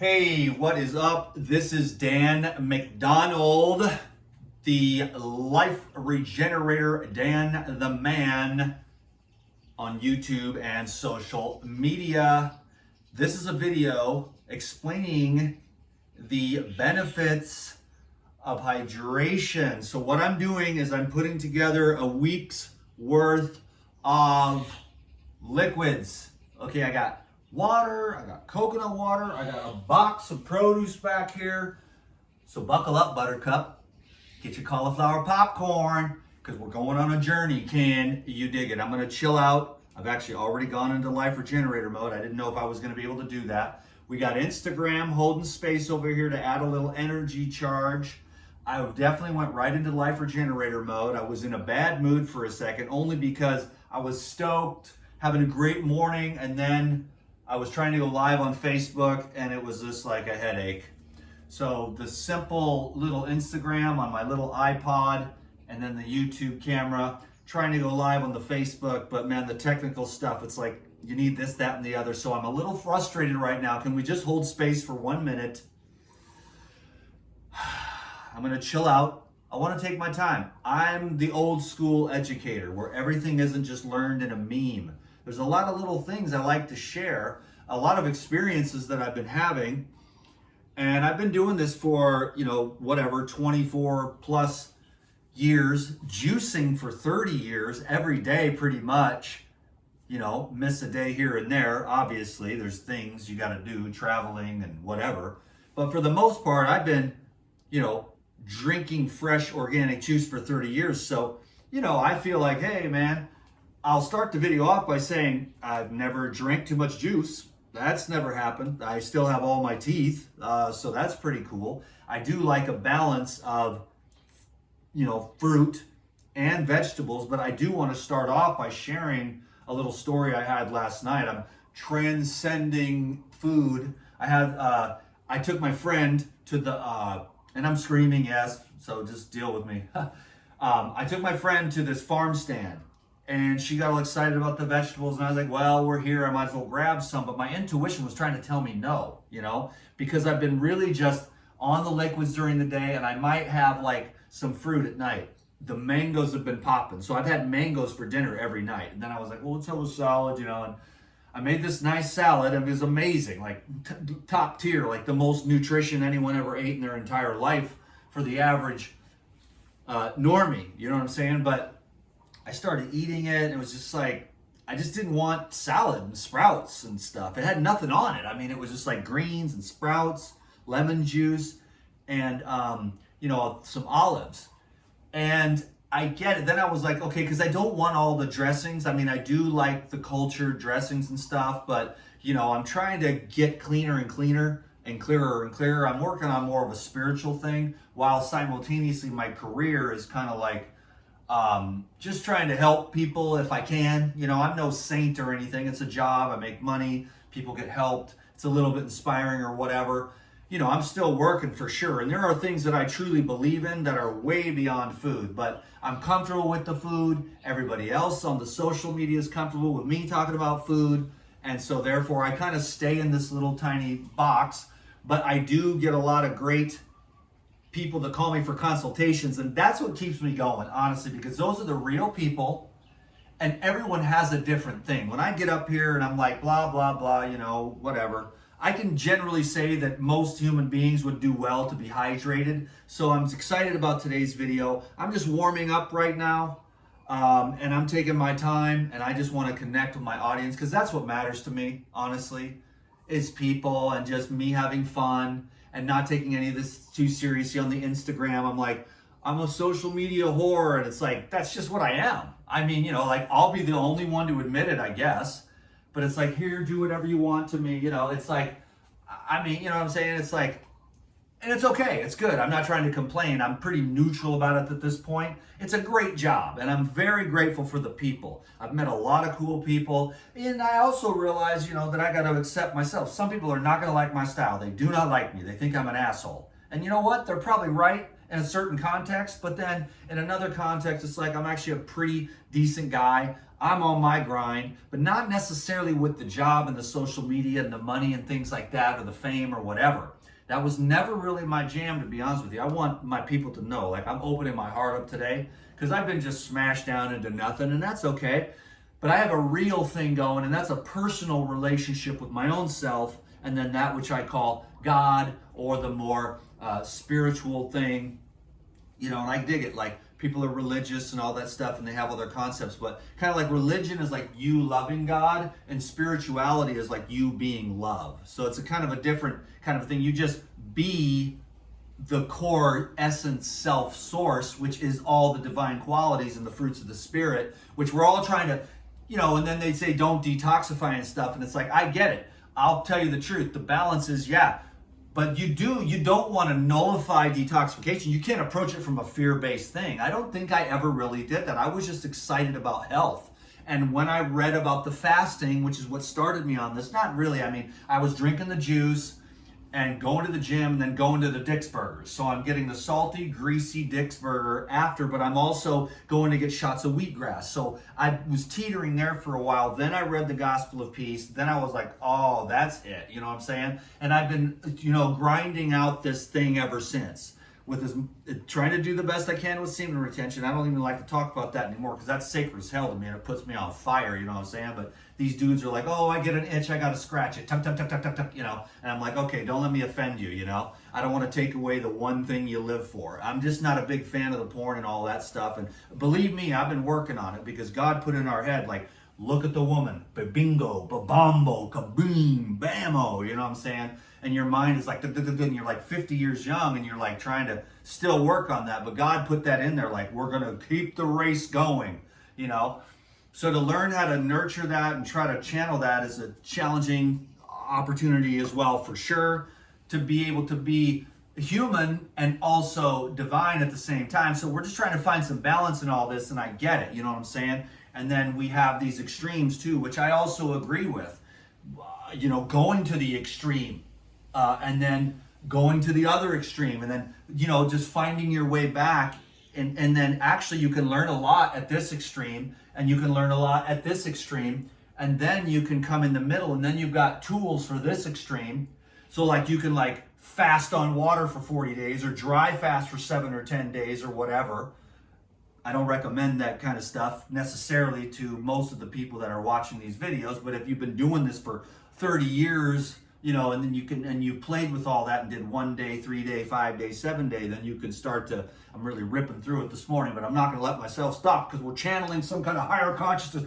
Hey, what is up? This is Dan McDonald, the Life Regenerator, Dan the Man on YouTube and social media. This is a video explaining the benefits of hydration. So what I'm doing is I'm putting together a week's worth of liquids. Okay, I got water, I got coconut water, I got a box of produce back here. So buckle up, Buttercup. Get your cauliflower popcorn, because we're going on a journey. Can you dig it? I'm going to chill out. I've actually already gone into Life Regenerator mode. I didn't know if I was going to be able to do that. We got Instagram holding space over here to add a little energy charge. I definitely went right into Life Regenerator mode. I was in a bad mood for a second, only because I was stoked, having a great morning, and then I was trying to go live on Facebook and it was just like a headache. So the simple little Instagram on my little iPod and then the YouTube camera, trying to go live on the Facebook, but man, the technical stuff, it's like you need this, that, and the other. So I'm a little frustrated right now. Can we just hold space for 1 minute? I'm gonna chill out. I wanna take my time. I'm the old school educator where everything isn't just learned in a meme. There's a lot of little things I like to share, a lot of experiences that I've been having. And I've been doing this for, 24 plus years, juicing for 30 years, every day pretty much. Miss a day here and there. Obviously, there's things you got to do, traveling and whatever. But for the most part, I've been, drinking fresh organic juice for 30 years. So, I feel like, hey, man, I'll start the video off by saying I've never drank too much juice. That's never happened. I still have all my teeth, so that's pretty cool. I do like a balance of, fruit and vegetables, but I do want to start off by sharing a little story I had last night. I'm transcending food. I took my friend to the, and I'm screaming, yes, so just deal with me. I took my friend to this farm stand. And she got all excited about the vegetables. And I was like, well, we're here. I might as well grab some. But my intuition was trying to tell me no, because I've been really just on the liquids during the day. And I might have like some fruit at night. The mangoes have been popping. So I've had mangoes for dinner every night. And then I was like, well, let's have a salad, and I made this nice salad. And it was amazing, like top tier, like the most nutrition anyone ever ate in their entire life for the average normie. You know what I'm saying? But I started eating it, and it was just like, I just didn't want salad and sprouts and stuff. It had nothing on it. I mean, it was just like greens and sprouts, lemon juice, and, some olives. And I get it. Then I was like, okay, because I don't want all the dressings. I mean, I do like the cultured dressings and stuff, but, I'm trying to get cleaner and cleaner and clearer and clearer. I'm working on more of a spiritual thing, while simultaneously my career is kind of like, just trying to help people if I can. I'm no saint or anything. It's a job. I make money. People get helped. It's a little bit inspiring or whatever. I'm still working for sure. And there are things that I truly believe in that are way beyond food. But I'm comfortable with the food. Everybody else on the social media is comfortable with me talking about food. And so therefore I kind of stay in this little tiny box. But I do get a lot of great people that call me for consultations, and that's what keeps me going, honestly, because those are the real people, and everyone has a different thing. When I get up here and I'm like, blah, blah, blah, whatever, I can generally say that most human beings would do well to be hydrated. So I'm excited about today's video. I'm just warming up right now, and I'm taking my time, and I just want to connect with my audience, because that's what matters to me, honestly, is people and just me having fun and not taking any of this too seriously on the Instagram. I'm like, I'm a social media whore, and it's like, that's just what I am. I mean, I'll be the only one to admit it, I guess. But it's like, here, do whatever you want to me. It's like, I mean, you know what I'm saying? It's like, and it's okay. It's good. I'm not trying to complain. I'm pretty neutral about it at this point. It's a great job, and I'm very grateful for the people. I've met a lot of cool people, and I also realize, that I got to accept myself. Some people are not going to like my style. They do not like me. They think I'm an asshole. And you know what? They're probably right in a certain context, but then in another context, it's like I'm actually a pretty decent guy. I'm on my grind, but not necessarily with the job and the social media and the money and things like that, or the fame or whatever. That was never really my jam, to be honest with you. I want my people to know, like, I'm opening my heart up today because I've been just smashed down into nothing, and that's okay. But I have a real thing going, and that's a personal relationship with my own self, and then that which I call God, or the more spiritual thing, and I dig it. Like, people are religious and all that stuff, and they have all their concepts, but kind of like religion is like you loving God, and spirituality is like you being love. So it's a kind of a different kind of thing. You just be the core essence self source, which is all the divine qualities and the fruits of the spirit, which we're all trying to, and then they say don't detoxify and stuff, and it's like, I get it. I'll tell you the truth. The balance is, yeah, but you don't want to nullify detoxification. You can't approach it from a fear-based thing. I don't think I ever really did that. I was just excited about health. And when I read about the fasting, which is what started me on this, not really, I was drinking the juice and going to the gym and then going to the Dick's Burgers. So I'm getting the salty, greasy Dick's Burger after, but I'm also going to get shots of wheatgrass. So I was teetering there for a while. Then I read the Gospel of Peace. Then I was like, oh, that's it. You know what I'm saying? And I've been, grinding out this thing ever since, with this, trying to do the best I can with semen retention. I don't even like to talk about that anymore because that's sacred as hell to me, and it puts me on fire, you know what I'm saying? But these dudes are like, oh, I get an itch, I gotta scratch it, tuck, tuck, tuck, tuck, tuck, tuck, and I'm like, okay, don't let me offend you, I don't want to take away the one thing you live for. I'm just not a big fan of the porn and all that stuff, and believe me, I've been working on it, because God put in our head, like, look at the woman, ba-bingo, ba-bombo, kaboom, bammo, you know what I'm saying? And your mind is like, and you're like 50 years young, and you're like trying to still work on that, but God put that in there, like, we're gonna keep the race going, So to learn how to nurture that and try to channel that is a challenging opportunity as well, for sure, to be able to be human and also divine at the same time. So we're just trying to find some balance in all this, and I get it, you know what I'm saying? And then we have these extremes too, which I also agree with, going to the extreme, and then going to the other extreme, and then, just finding your way back. And then actually you can learn a lot at this extreme, and you can learn a lot at this extreme, and then you can come in the middle, and then you've got tools for this extreme. So like you can like fast on water for 40 days or dry fast for 7 or 10 days or whatever. I don't recommend that kind of stuff necessarily to most of the people that are watching these videos, but if you've been doing this for 30 years, and then you played with all that and did 1 day, 3 day, 5 day, 7 day, then you can start to, I'm really ripping through it this morning, but I'm not going to let myself stop because we're channeling some kind of higher consciousness.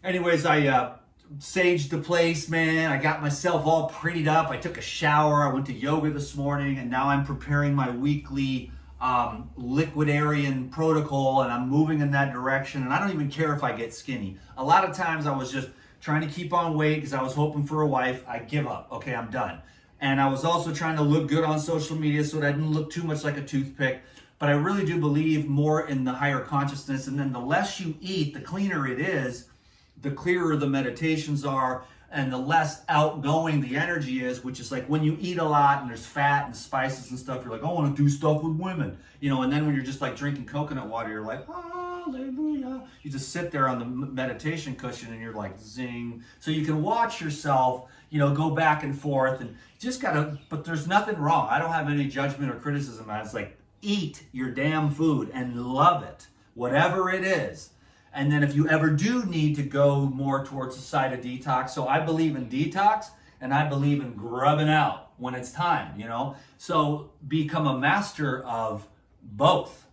Anyways, I saged the place, man. I got myself all prettied up. I took a shower. I went to yoga this morning, and now I'm preparing my weekly liquidarian protocol, and I'm moving in that direction, and I don't even care if I get skinny. A lot of times I was just trying to keep on weight because I was hoping for a wife. I give up. Okay, I'm done. And I was also trying to look good on social media so that I didn't look too much like a toothpick. But I really do believe more in the higher consciousness. And then the less you eat, the cleaner it is, the clearer the meditations are, and the less outgoing the energy is, which is like when you eat a lot and there's fat and spices and stuff, you're like, I want to do stuff with women. And then when you're just like drinking coconut water, you're like, hallelujah. You just sit there on the meditation cushion and you're like, zing. So you can watch yourself, go back and forth, and you just gotta, but there's nothing wrong. I don't have any judgment or criticism. It's like, eat your damn food and love it, whatever it is. And then if you ever do need to go more towards the side of detox, so I believe in detox and I believe in grubbing out when it's time, So become a master of both.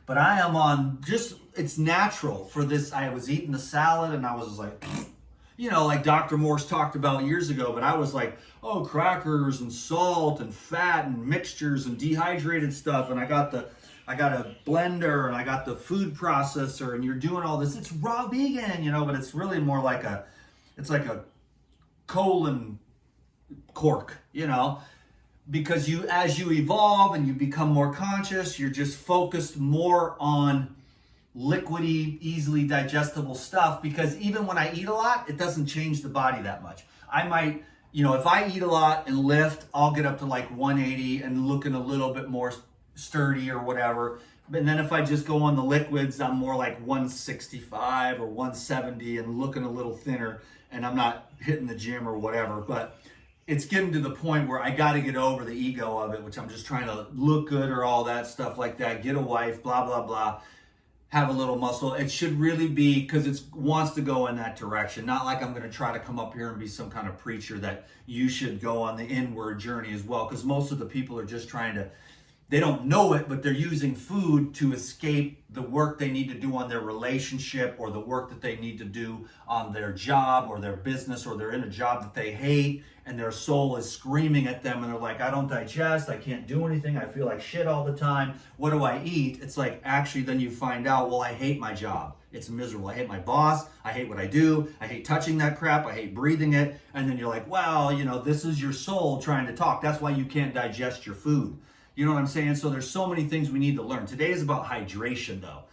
But I am on it's natural for this. I was eating the salad and I was like, like Dr. Morse talked about years ago, but I was like, oh, crackers and salt and fat and mixtures and dehydrated stuff. And I got a blender and I got the food processor, and you're doing all this. It's raw vegan, but it's really more like it's like a colon cork, because as you evolve and you become more conscious, you're just focused more on liquidy, easily digestible stuff, because even when I eat a lot, it doesn't change the body that much. I might, if I eat a lot and lift, I'll get up to like 180 and looking a little bit more sturdy or whatever. And then if I just go on the liquids, I'm more like 165 or 170 and looking a little thinner, and I'm not hitting the gym or whatever. But it's getting to the point where I got to get over the ego of it, which I'm just trying to look good or all that stuff like that, get a wife, blah, blah, blah, have a little muscle. It should really be, because it wants to go in that direction. Not like I'm going to try to come up here and be some kind of preacher that you should go on the inward journey as well, because most of the people are just trying to, they don't know it, but they're using food to escape the work they need to do on their relationship, or the work that they need to do on their job or their business, or they're in a job that they hate and their soul is screaming at them and they're like, I don't digest, I can't do anything, I feel like shit all the time, what do I eat? It's like, actually then you find out, well, I hate my job. It's miserable. I hate my boss. I hate what I do. I hate touching that crap. I hate breathing it. And then you're like, well, this is your soul trying to talk. That's why you can't digest your food. You know what I'm saying? So there's so many things we need to learn. Today is about hydration, though.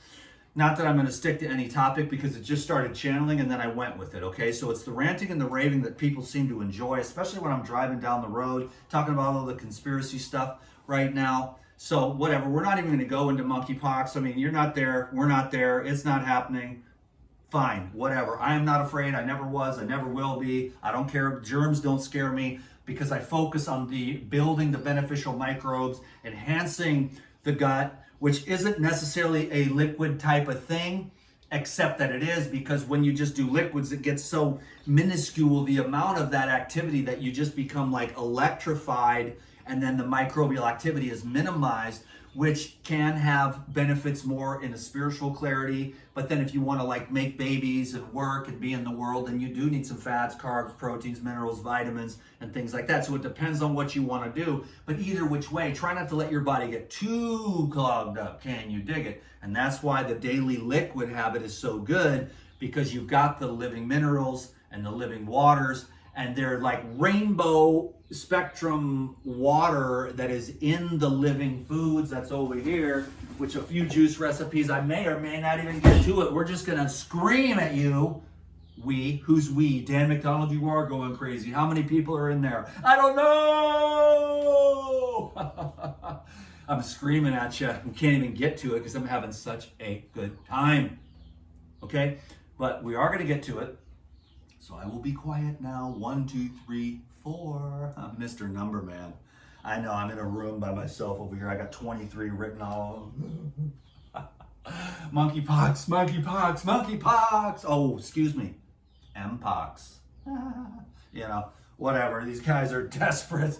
Not that I'm going to stick to any topic, because it just started channeling and then I went with it, okay? So it's the ranting and the raving that people seem to enjoy, especially when I'm driving down the road, talking about all the conspiracy stuff right now. So whatever, we're not even going to go into monkeypox. I mean, you're not there, we're not there, it's not happening. Fine, whatever. I am not afraid. I never was. I never will be. I don't care. Germs don't scare me, because I focus on the building the beneficial microbes, enhancing the gut, which isn't necessarily a liquid type of thing, except that it is, because when you just do liquids, it gets so minuscule, the amount of that activity, that you just become like electrified, and then the microbial activity is minimized, which can have benefits more in a spiritual clarity. But then if you want to like make babies and work and be in the world, then you do need some fats, carbs, proteins, minerals, vitamins, and things like that. So it depends on what you want to do. But either which way, try not to let your body get too clogged up. Can you dig it? And that's why the daily liquid habit is so good, because you've got the living minerals and the living waters, and they're like rainbow spectrum water that is in the living foods that's over here, which a few juice recipes I may or may not even get to it. We're just gonna scream at you. We, who's we? Dan McDonald, you are going crazy. How many people are in there? I don't know. I'm screaming at you. We can't even get to it because I'm having such a good time. Okay, but we are gonna get to it. So I will be quiet now. 1, 2, 3, 4. I'm Mr. Number Man. I know, I'm in a room by myself over here. I got 23 written all. Monkeypox, monkeypox, monkeypox. Oh, excuse me. Mpox. Whatever. These guys are desperate.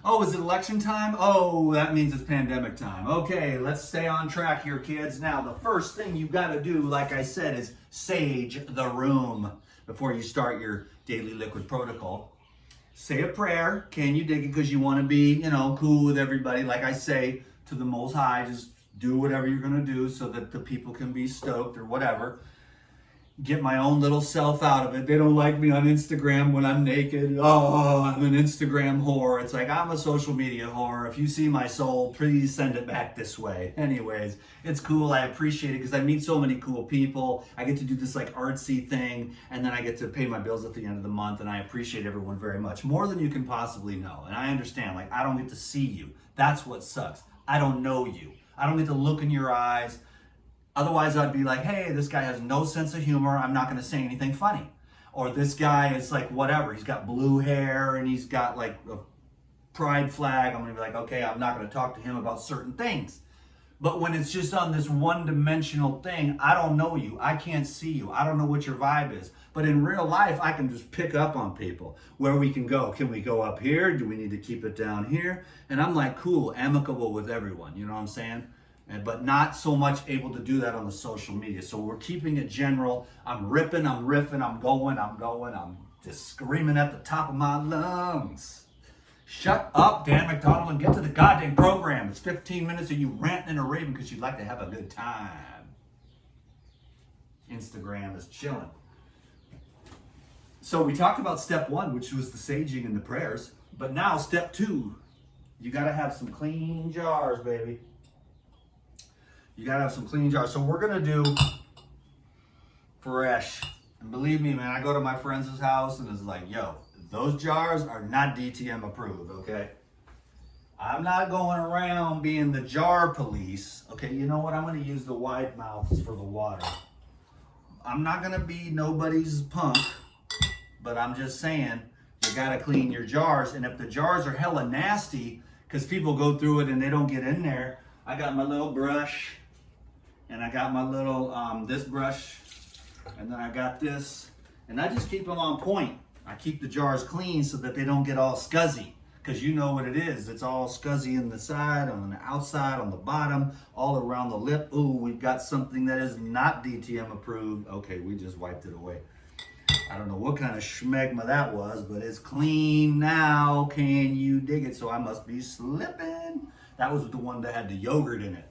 Oh, is it election time? Oh, that means it's pandemic time. Okay, let's stay on track here, kids. Now, the first thing you've got to do, like I said, is sage the room before you start your daily liquid protocol. Say a prayer. Can you dig it? Because you want to be, cool with everybody. Like I say to the Most High, just do whatever you're going to do so that the people can be stoked or whatever. Get my own little self out of it. They don't like me on Instagram when I'm naked. Oh, I'm an Instagram whore. It's like, I'm a social media whore. If you see my soul, please send it back this way. Anyways, it's cool. I appreciate it because I meet so many cool people. I get to do this like artsy thing, and then I get to pay my bills at the end of the month, and I appreciate everyone very much. More than you can possibly know. And I understand, like, I don't get to see you. That's what sucks. I don't know you. I don't get to look in your eyes. Otherwise, I'd be like, hey, this guy has no sense of humor. I'm not going to say anything funny. Or this guy is like, whatever. He's got blue hair and he's got like a pride flag. I'm going to be like, okay, I'm not going to talk to him about certain things. But when it's just on this one-dimensional thing, I don't know you. I can't see you. I don't know what your vibe is. But in real life, I can just pick up on people. Where we can go. Can we go up here? Do we need to keep it down here? And I'm like, cool, amicable with everyone. You know what I'm saying? But not so much able to do that on the social media. So we're keeping it general. I'm ripping, I'm riffing, I'm going. I'm just screaming at the top of my lungs. Shut up, Dan McDonald, and get to the goddamn program. It's 15 minutes of you ranting and a raving because you'd like to have a good time. Instagram is chilling. So we talked about step 1, which was the saging and the prayers. But now step 2, you got to have some clean jars, baby. You gotta have some clean jars. So we're gonna do fresh. And believe me, man, I go to my friend's house and it's like, yo, those jars are not DTM approved, okay? I'm not going around being the jar police. Okay, you know what? I'm going to use the wide mouths for the water. I'm not going to be nobody's punk, but I'm just saying, you got to clean your jars. And if the jars are hella nasty, because people go through it and they don't get in there, I got my little brush, and I got my little, this brush, and then I got this, and I just keep them on point. I keep the jars clean so that they don't get all scuzzy. Because you know what it is. It's all scuzzy in the side, on the outside, on the bottom, all around the lip. Ooh, we've got something that is not DTM approved. Okay, we just wiped it away. I don't know what kind of schmegma that was, but it's clean now. Can you dig it? So I must be slipping. That was the one that had the yogurt in it.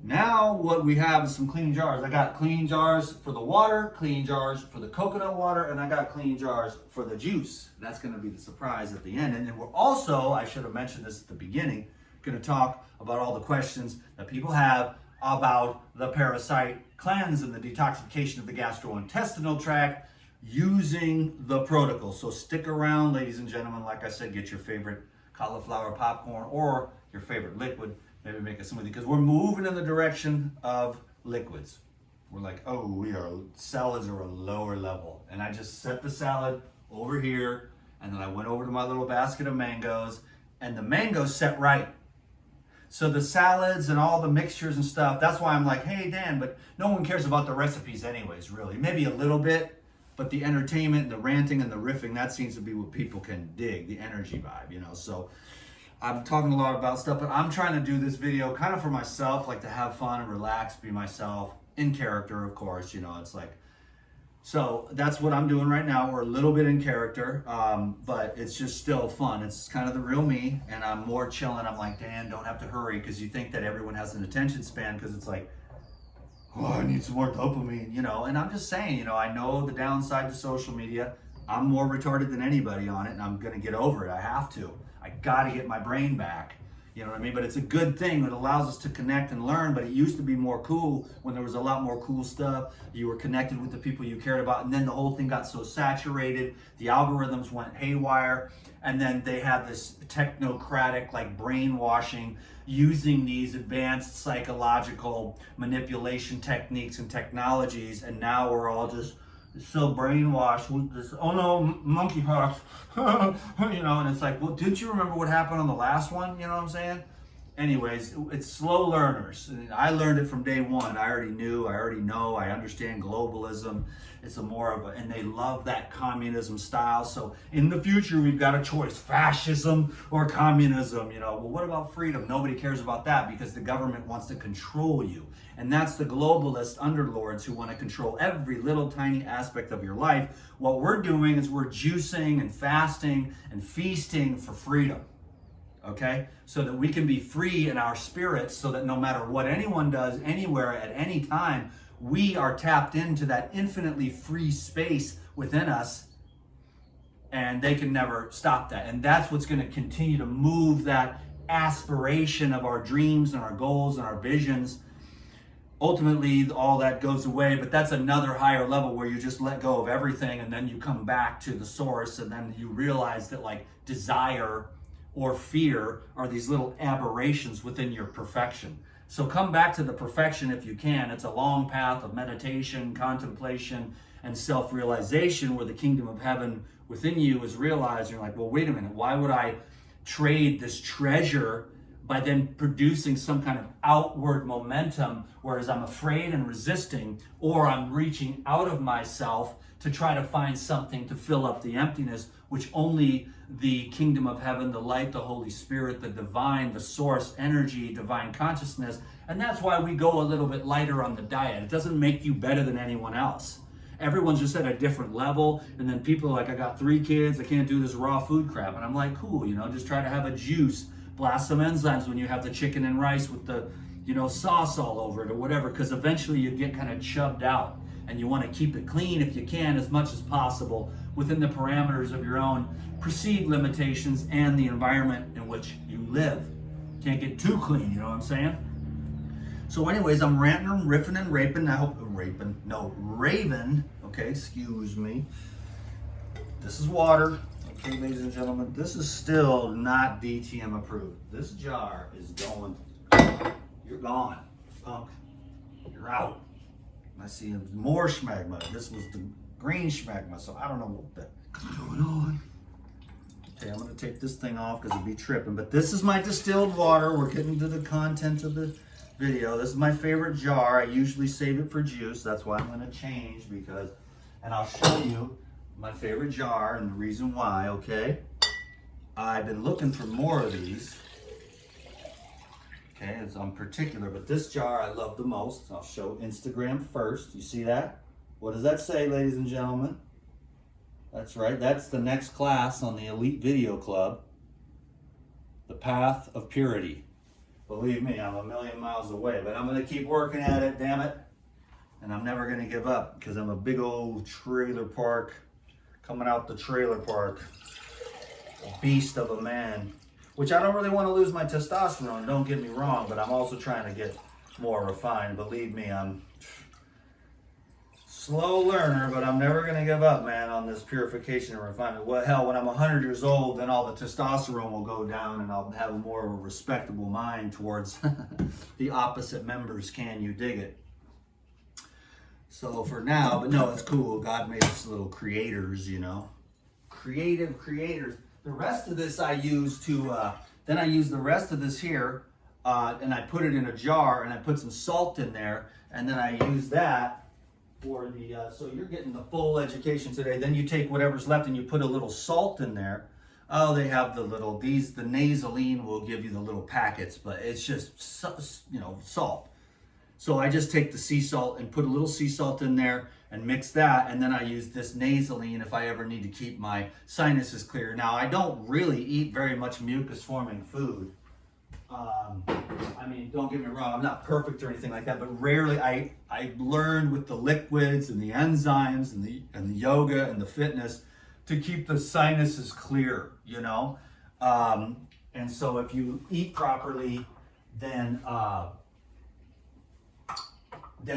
Now what we have is some clean jars. I got clean jars for the water, clean jars for the coconut water, and I got clean jars for the juice. That's going to be the surprise at the end. And then we're also, I should have mentioned this at the beginning, going to talk about all the questions that people have about the parasite cleanse and the detoxification of the gastrointestinal tract using the protocol. So stick around, ladies and gentlemen. Like I said, get your favorite cauliflower popcorn or your favorite liquid. Maybe make a smoothie, because we're moving in the direction of liquids. We're like, oh, salads are a lower level. And I just set the salad over here, and then I went over to my little basket of mangoes, and the mangoes set right. So the salads and all the mixtures and stuff, that's why I'm like, hey, Dan, but no one cares about the recipes anyways, really. Maybe a little bit, but the entertainment, the ranting and the riffing, that seems to be what people can dig, the energy vibe, So I'm talking a lot about stuff, but I'm trying to do this video kind of for myself, like to have fun and relax, be myself, in character, of course, it's like, so that's what I'm doing right now. We're a little bit in character, but it's just still fun. It's kind of the real me, and I'm more chilling. I'm like, Dan, don't have to hurry, because you think that everyone has an attention span, because it's like, oh, I need some more dopamine, and I'm just saying, I know the downside to social media. I'm more retarded than anybody on it, and I'm going to get over it. I have to. I got to get my brain back. You know what I mean? But it's a good thing. It allows us to connect and learn, but it used to be more cool when there was a lot more cool stuff. You were connected with the people you cared about, and then the whole thing got so saturated. The algorithms went haywire, and then they had this technocratic, like, brainwashing using these advanced psychological manipulation techniques and technologies, and now we're all just so brainwashed with this, oh no, monkeypox, and it's like, well, didn't you remember what happened on the last one? You know what I'm saying? Anyways, it's slow learners. I learned it from day one. I already knew, I already know, I understand globalism. It's a more of a, and they love that communism style. So in the future, we've got a choice, fascism or communism, Well, what about freedom? Nobody cares about that, because the government wants to control you. And that's the globalist underlords who want to control every little tiny aspect of your life. What we're doing is we're juicing and fasting and feasting for freedom. Okay? So that we can be free in our spirits, so that no matter what anyone does, anywhere, at any time, we are tapped into that infinitely free space within us, and they can never stop that. And that's what's going to continue to move that aspiration of our dreams and our goals and our visions. Ultimately, all that goes away, but that's another higher level where you just let go of everything, and then you come back to the source, and then you realize that, like, desire or fear are these little aberrations within your perfection. So come back to the perfection if you can. It's a long path of meditation, contemplation, and self-realization, where the kingdom of heaven within you is realized. You're like, well, wait a minute, why would I trade this treasure by then producing some kind of outward momentum, whereas I'm afraid and resisting, or I'm reaching out of myself to try to find something to fill up the emptiness, which only the kingdom of heaven, the light, the Holy Spirit, the divine, the source energy, divine consciousness. And that's why we go a little bit lighter on the diet. It doesn't make you better than anyone else. Everyone's just at a different level. And then people are like, I got 3 kids, I can't do this raw food crap. And I'm like, cool, just try to have a juice, blast some enzymes when you have the chicken and rice with the, sauce all over it or whatever, because eventually you get kind of chubbed out. And you want to keep it clean if you can, as much as possible, within the parameters of your own perceived limitations and the environment in which you live. Can't get too clean, you know what I'm saying? So anyways, I'm ranting and riffing and raping. Raven. Okay, excuse me. This is water. Okay, ladies and gentlemen, this is still not DTM approved. This jar is going, you're gone, punk. You're out. I see more schmagma. This was the green schmagma, so I don't know what the heck's going on. Okay, I'm gonna take this thing off because it'd be tripping, but this is my distilled water. We're getting to the content of the video. This is my favorite jar. I usually save it for juice. That's why I'm gonna change and I'll show you my favorite jar and the reason why, okay? I've been looking for more of these. Okay, it's on particular, but this jar I love the most. I'll show Instagram first. You see that? What does that say, ladies and gentlemen? That's right, that's the next class on the Elite Video Club. The Path of Purity. Believe me, I'm a million miles away, but I'm gonna keep working at it, damn it. And I'm never gonna give up because I'm a big old trailer park, coming out the trailer park, a beast of a man. Which I don't really want to lose my testosterone, don't get me wrong, but I'm also trying to get more refined. Believe me, I'm slow learner, but I'm never going to give up, man, on this purification and refinement. Well, hell, when I'm 100 years old, then all the testosterone will go down and I'll have more of a respectable mind towards the opposite members. Can you dig it? So for now, but no, it's cool. God made us little creators, you know. Creative creators. The rest of this I use to, then I use the rest of this here, and I put it in a jar, and I put some salt in there, and then I use that for the, so you're getting the full education today. Then you take whatever's left and you put a little salt in there. Oh, they have the little, the nasaline will give you the little packets, but it's just, you know, salt. So I just take the sea salt and put a little sea salt in there and mix that, and then I use this nasaline if I ever need to keep my sinuses clear. Now, I don't really eat very much mucus-forming food. I mean, don't get me wrong, I'm not perfect or anything like that, but rarely, I learned with the liquids and the enzymes and the yoga and the fitness to keep the sinuses clear, you know? And so if you eat properly, then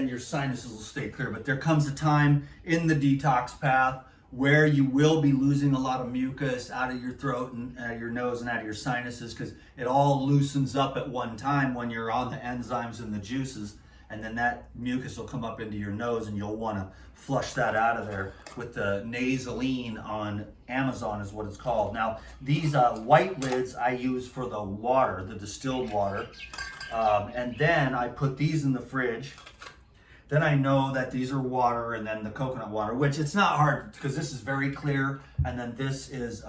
your sinuses will stay clear. But there comes a time in the detox path where you will be losing a lot of mucus out of your throat and your nose and out of your sinuses, because it all loosens up at one time when you're on the enzymes and the juices, and then that mucus will come up into your nose and you'll want to flush that out of there with the nasaline on Amazon is what it's called. Now, these white lids I use for the water, the distilled water, and then I put these in the fridge. Then I know that these are water, and then the coconut water, which it's not hard because this is very clear, and then this is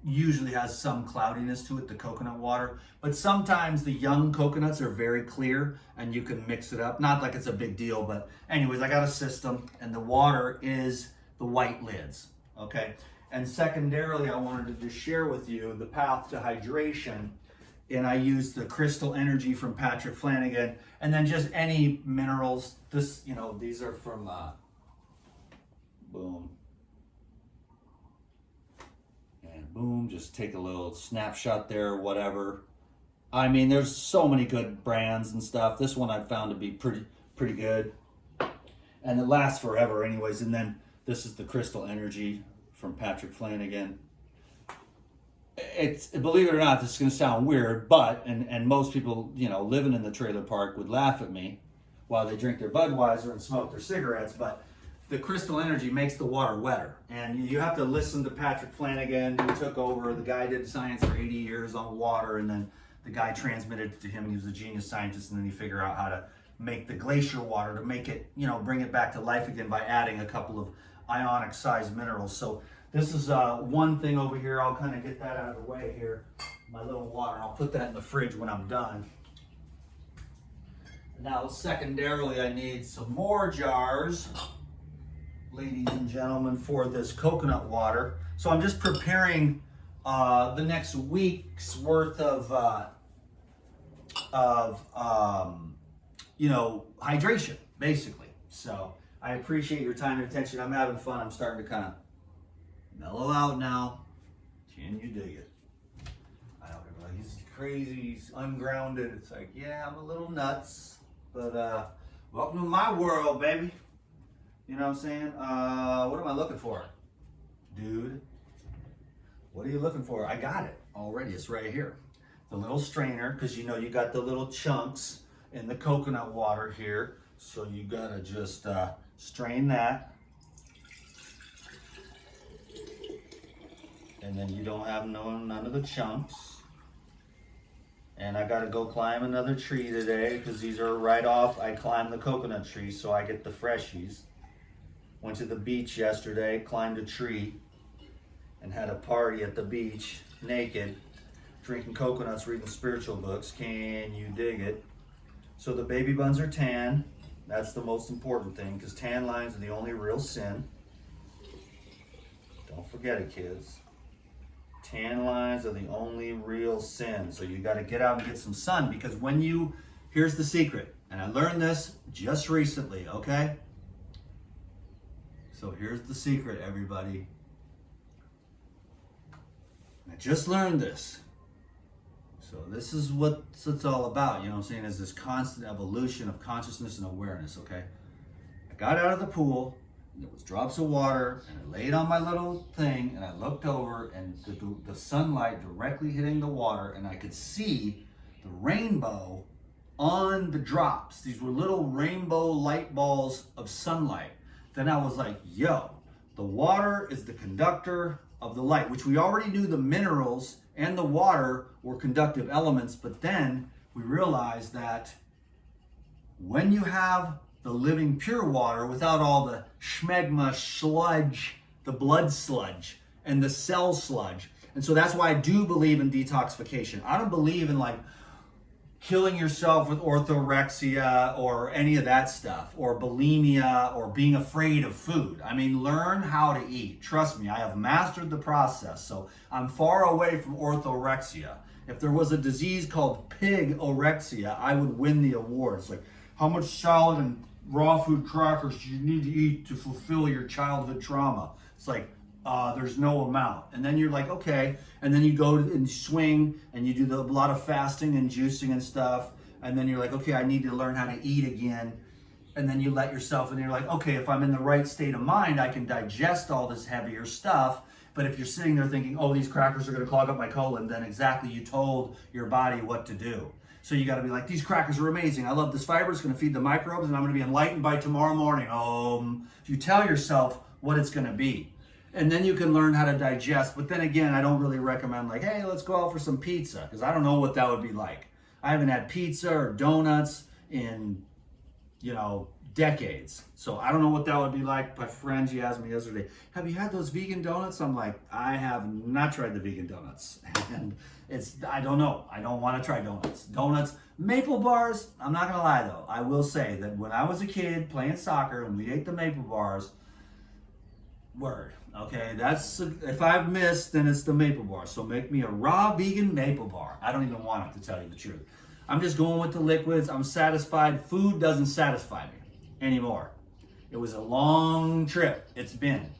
usually has some cloudiness to it, the coconut water. But sometimes the young coconuts are very clear and you can mix it up. Not like it's a big deal, but anyways, I got a system, and the water is the white lids, okay? And secondarily, I wanted to just share with you the path to hydration. And I use the Crystal Energy from Patrick Flanagan, and then just any minerals. This, you know, these are from, boom. And boom, just take a little snapshot there or whatever. I mean, there's so many good brands and stuff. This one I found to be pretty good. And it lasts forever anyways. And then this is the Crystal Energy from Patrick Flanagan. It's, believe it or not, this is going to sound weird, but, and most people, you know, living in the trailer park would laugh at me while they drink their Budweiser and smoke their cigarettes, but the Crystal Energy makes the water wetter. And you have to listen to Patrick Flanagan, who took over. The guy did science for 80 years on water, and then the guy transmitted it to him. He was a genius scientist, and then he figured out how to make the glacier water, to make it, you know, bring it back to life again by adding a couple of ionic sized minerals. So this is one thing over here. I'll kind of get that out of the way here. My little water. I'll put that in the fridge when I'm done. Now, secondarily, I need some more jars, ladies and gentlemen, for this coconut water. So I'm just preparing the next week's worth of you know, hydration, basically. So I appreciate your time and attention. I'm having fun. I'm starting to kind of mellow out now. Can you dig it? I know people are like, he's crazy, he's ungrounded. It's like, yeah, I'm a little nuts, but welcome to my world, baby. You know what I'm saying? What am I looking for? Dude. What are you looking for? I got it already. It's right here. The little strainer, because you know you got the little chunks in the coconut water here. So you gotta just strain that. And then you don't have none of the chunks. And I gotta go climb another tree today because these are right off. I climbed the coconut tree so I get the freshies. Went to the beach yesterday, climbed a tree, and had a party at the beach, naked, drinking coconuts, reading spiritual books. Can you dig it? So the baby buns are tan. That's the most important thing because tan lines are the only real sin. Don't forget it, kids. Tan lines are the only real sin. So you got to get out and get some sun because here's the secret. And I learned this just recently, okay? So here's the secret, everybody. I just learned this. So this is what it's all about, you know what I'm saying, is this constant evolution of consciousness and awareness, okay? I got out of the pool, and there was drops of water, and I laid on my little thing, and I looked over, and the sunlight directly hitting the water, and I could see the rainbow on the drops. These were little rainbow light balls of sunlight. Then I was like, yo, the water is the conductor of the light, which we already knew the minerals and the water were conductive elements, but then we realized that when you have the living pure water without all the schmegma sludge, the blood sludge and the cell sludge. And so that's why I do believe in detoxification. I don't believe in like killing yourself with orthorexia or any of that stuff, or bulimia, or being afraid of food. I mean, learn how to eat. Trust me, I have mastered the process. So I'm far away from orthorexia. If there was a disease called pig-orexia, I would win the award. It's like, how much salad and raw food crackers do you need to eat to fulfill your childhood trauma? It's like, there's no amount. And then you're like, okay. And then you go and swing and you do a lot of fasting and juicing and stuff. And then you're like, okay, I need to learn how to eat again. And then you let yourself, and you're like, okay, if I'm in the right state of mind, I can digest all this heavier stuff. But if you're sitting there thinking, oh, these crackers are going to clog up my colon, then exactly you told your body what to do. So you got to be like, these crackers are amazing. I love this fiber. It's going to feed the microbes, and I'm going to be enlightened by tomorrow morning. You tell yourself what it's going to be. And then you can learn how to digest. But then again, I don't really recommend like, hey, let's go out for some pizza, because I don't know what that would be like. I haven't had pizza or donuts in, decades. So I don't know what that would be like. My friend, she asked me yesterday, have you had those vegan donuts? I'm like, I have not tried the vegan donuts. And I don't know. I don't want to try donuts. Maple bars, I'm not going to lie though. I will say that when I was a kid playing soccer and we ate the maple bars, word. Okay, if I've missed, then it's the maple bar. So make me a raw vegan maple bar. I don't even want it, to tell you the truth. I'm just going with the liquids. I'm satisfied. Food doesn't satisfy me anymore. It was a long trip. It's been.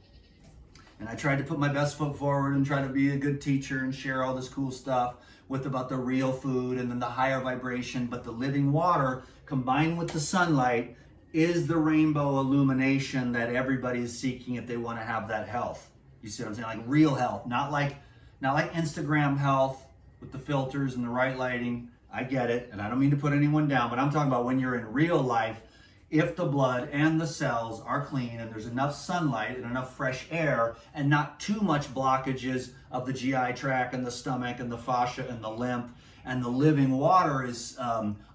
And I tried to put my best foot forward and try to be a good teacher and share all this cool stuff about the real food and then the higher vibration. But the living water combined with the sunlight is the rainbow illumination that everybody is seeking if they want to have that health. You see what I'm saying? Like real health, not like Instagram health with the filters and the right lighting. I get it, and I don't mean to put anyone down, but I'm talking about when you're in real life, if the blood and the cells are clean and there's enough sunlight and enough fresh air and not too much blockages of the GI tract and the stomach and the fascia and the lymph, and the living water is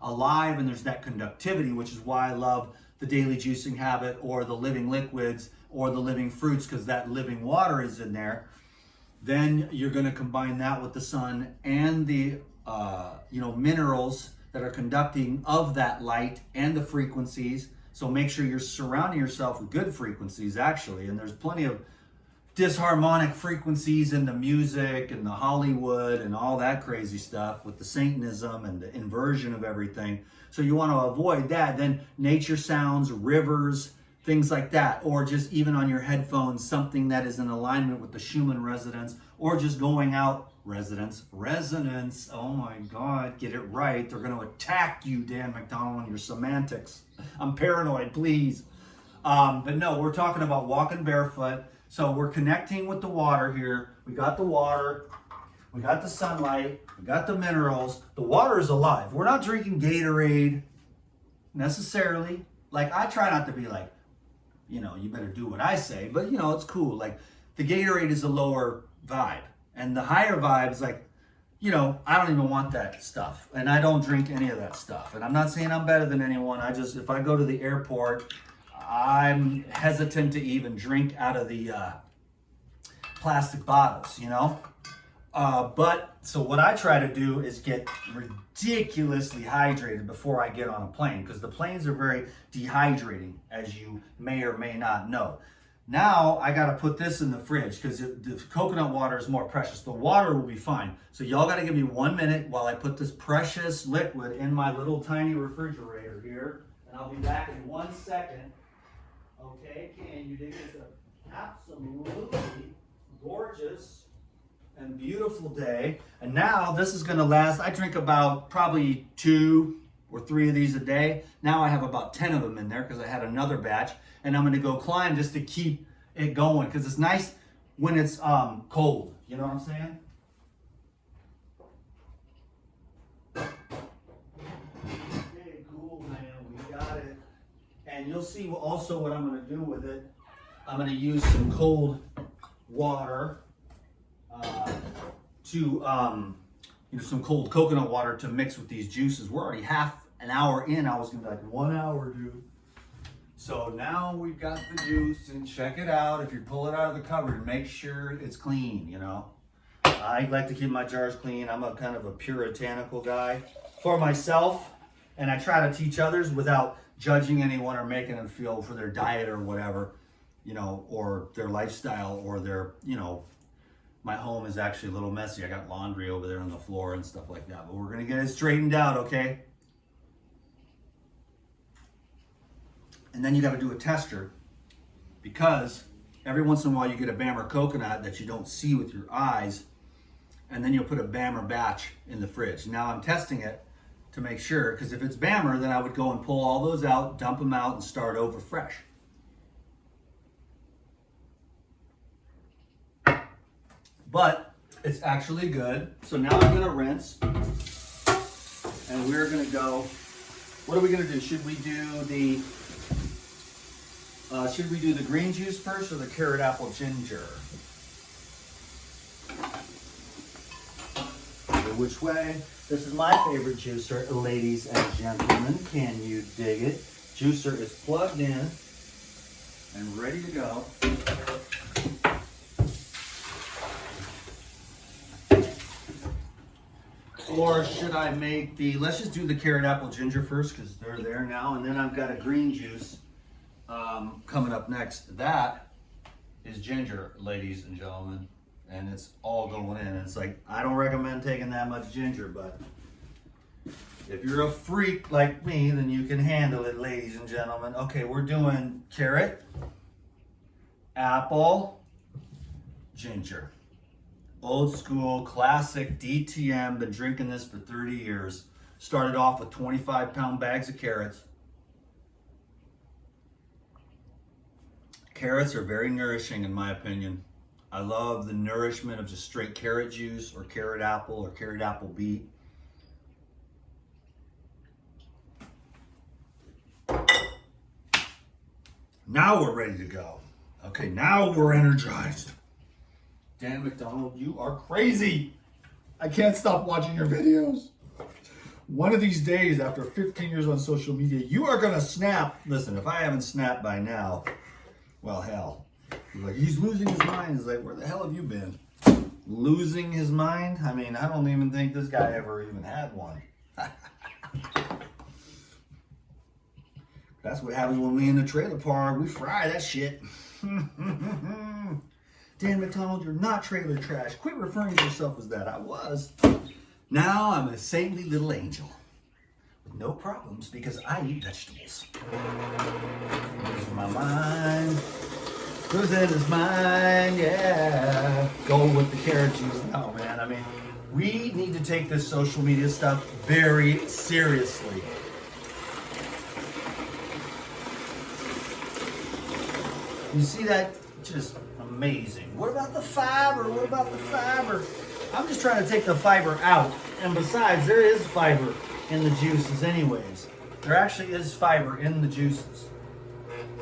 alive and there's that conductivity, which is why I love the daily juicing habit or the living liquids or the living fruits, because that living water is in there. Then you're going to combine that with the sun and the minerals that are conducting of that light and the frequencies. So make sure you're surrounding yourself with good frequencies, actually. And there's plenty of disharmonic frequencies in the music and the Hollywood and all that crazy stuff with the Satanism and the inversion of everything. So you want to avoid that. Then nature sounds, rivers, things like that, or just even on your headphones, something that is in alignment with the Schumann resonance, or just going out, resonance, oh my God, get it right. They're going to attack you, Dan McDonald, and your semantics. I'm paranoid, please. But no, we're talking about walking barefoot, So we're connecting with the water here. We got the water, we got the sunlight, we got the minerals. The water is alive. We're not drinking Gatorade necessarily. Like, I try not to be like, you know, you better do what I say, but you know, it's cool. Like, the Gatorade is a lower vibe, and the higher vibe is like, you know, I don't even want that stuff, and I don't drink any of that stuff. And I'm not saying I'm better than anyone. I just, if I go to the airport, I'm hesitant to even drink out of the plastic bottles, you know? But so what I try to do is get ridiculously hydrated before I get on a plane, because the planes are very dehydrating, as you may or may not know. Now I got to put this in the fridge because the coconut water is more precious. The water will be fine. So y'all got to give me 1 minute while I put this precious liquid in my little tiny refrigerator here. And I'll be back in 1 second. Okay, can you dig it? It's an absolutely gorgeous and beautiful day. And now this is going to last. I drink about probably 2 or 3 of these a day. Now I have about 10 of them in there because I had another batch. And I'm going to go climb just to keep it going, because it's nice when it's cold. You know what I'm saying? Okay, cool, man. We got it. And you'll see also what I'm going to do with it. I'm going to use some cold water you know, some cold coconut water to mix with these juices. We're already half an hour in. I was going to be like, 1 hour, dude. So now we've got the juice, and check it out. If you pull it out of the cupboard, make sure it's clean, you know. I like to keep my jars clean. I'm a kind of a puritanical guy for myself, and I try to teach others without judging anyone or making them feel for their diet or whatever, you know, or their lifestyle or their, you know, my home is actually a little messy. I got laundry over there on the floor and stuff like that, but we're going to get it straightened out, okay? And then you got to do a tester, because every once in a while you get a Bammer coconut that you don't see with your eyes, and then you'll put a Bammer batch in the fridge. Now I'm testing it to make sure, because if it's Bammer, then I would go and pull all those out, dump them out, and start over fresh. But it's actually good. So now I'm going to rinse, and we're going to go, what are we going to do? Should we do the green juice first or the carrot apple ginger? Which way? This is my favorite juicer, ladies and gentlemen. Can you dig it? Juicer is plugged in and ready to go. Or should I make let's just do the carrot apple ginger first, because they're there now, and then I've got a green juice coming up next. That is ginger, ladies and gentlemen, and it's all going in. It's like, I don't recommend taking that much ginger, but if you're a freak like me, then you can handle it, ladies and gentlemen. Okay, we're doing carrot, apple, ginger. Old school, classic DTM. Been drinking this for 30 years. Started off with 25-pound bags of carrots. Carrots are very nourishing, in my opinion. I love the nourishment of just straight carrot juice or carrot apple beet. Now we're ready to go. Okay, now we're energized. Dan McDonald, you are crazy. I can't stop watching your videos. One of these days, after 15 years on social media, you are gonna snap. Listen, if I haven't snapped by now, well, hell. Like, he's losing his mind. He's like, where the hell have you been? Losing his mind? I mean, I don't even think this guy ever even had one. That's what happens when we in the trailer park. We fry that shit. Dan McDonald, you're not trailer trash. Quit referring to yourself as that. I was. Now I'm a saintly little angel with no problems because I eat vegetables. Losing my mind. Losing his mind, yeah. Go with the carrot juice. No, man. I mean, we need to take this social media stuff very seriously. You see that? Just amazing. What about the fiber? What about the fiber? I'm just trying to take the fiber out. And besides, there is fiber in the juices anyways. There actually is fiber in the juices.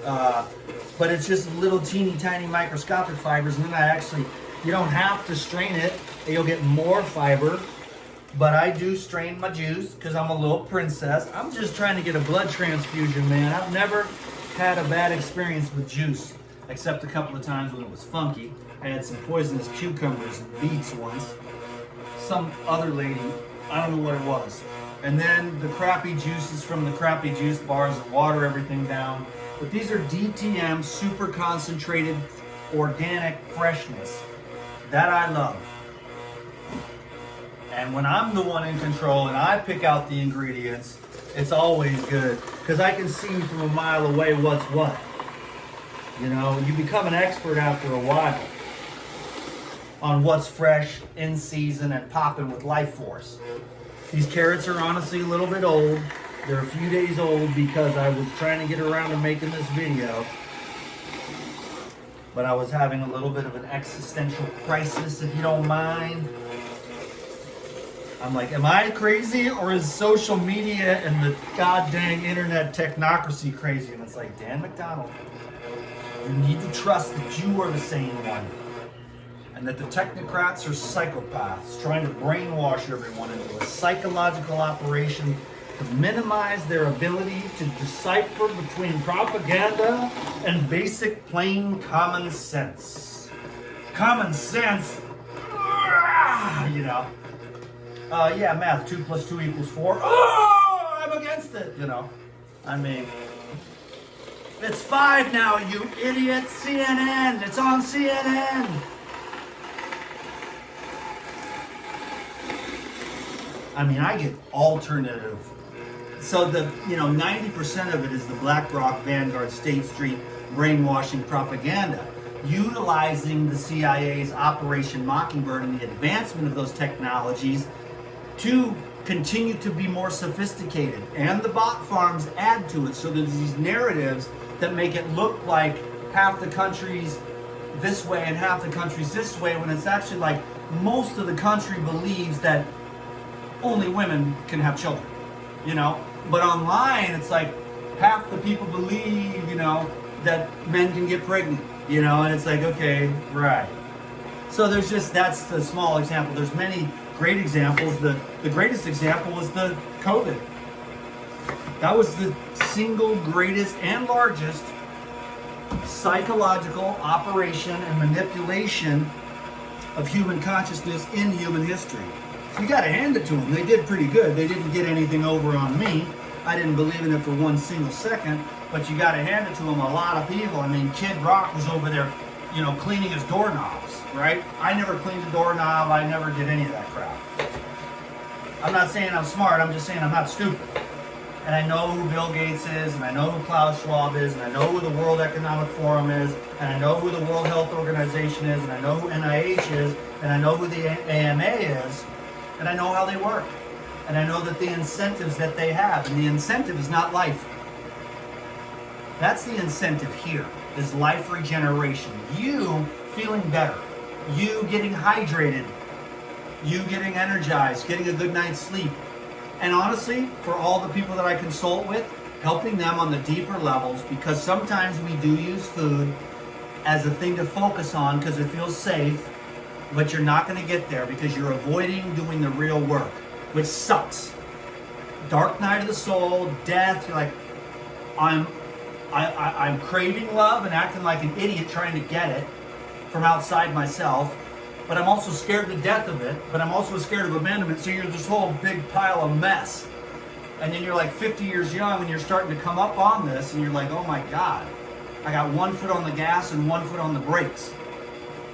But it's just little teeny tiny microscopic fibers, and then you don't have to strain it. You'll get more fiber. But I do strain my juice because I'm a little princess. I'm just trying to get a blood transfusion, man. I've never had a bad experience with juice, except a couple of times when it was funky. I had some poisonous cucumbers and beets once. Some other lady, I don't know what it was. And then the crappy juices from the crappy juice bars that water everything down. But these are DTM, super concentrated, organic freshness. That I love. And when I'm the one in control and I pick out the ingredients, it's always good. Because I can see from a mile away what's what. You know, you become an expert after a while on what's fresh, in season, and popping with life force. These carrots are honestly a little bit old. They're a few days old because I was trying to get around to making this video. But I was having a little bit of an existential crisis, if you don't mind. I'm like, am I crazy, or is social media and the goddamn internet technocracy crazy? And it's like, Dan McDonald, you need to trust that you are the sane one. And that the technocrats are psychopaths trying to brainwash everyone into a psychological operation to minimize their ability to decipher between propaganda and basic plain common sense. Common sense? You know. Yeah, math, 2 + 2 = 4. Oh, I'm against it, you know. I mean, it's 5 now, you idiot. CNN, it's on CNN. I mean, I get alternative. So 90% of it is the BlackRock, Vanguard, State Street brainwashing propaganda, utilizing the CIA's Operation Mockingbird and the advancement of those technologies to continue to be more sophisticated. And the bot farms add to it. So there's these narratives that make it look like half the country's this way and half the country's this way, when it's actually like most of the country believes that only women can have children, you know? But online, it's like half the people believe, you know, that men can get pregnant, you know? And it's like, okay, right. So there's just, that's the small example. There's many great examples. The greatest example was the COVID. That was the single greatest and largest psychological operation and manipulation of human consciousness in human history. You gotta hand it to them. They did pretty good. They didn't get anything over on me. I didn't believe in it for one single second, but you gotta hand it to them. A lot of people. I mean, Kid Rock was over there, you know, cleaning his doorknobs, right? I never cleaned a doorknob. I never did any of that crap. I'm not saying I'm smart. I'm just saying I'm not stupid. And I know who Bill Gates is, and I know who Klaus Schwab is, and I know who the World Economic Forum is, and I know who the World Health Organization is, and I know who NIH is, and I know who the AMA is, and I know how they work. And I know that the incentives that they have, and the incentive is not life. That's the incentive here, is life regeneration. You feeling better. You getting hydrated. You getting energized, getting a good night's sleep. And honestly, for all the people that I consult with, helping them on the deeper levels, because sometimes we do use food as a thing to focus on because it feels safe, but you're not going to get there because you're avoiding doing the real work, which sucks. Dark night of the soul, death. You're like, I'm craving love and acting like an idiot trying to get it from outside myself, but I'm also scared to death of it, but I'm also scared of abandonment, so you're this whole big pile of mess. And then you're like 50 years young and you're starting to come up on this and you're like, oh my God, I got 1 foot on the gas and 1 foot on the brakes.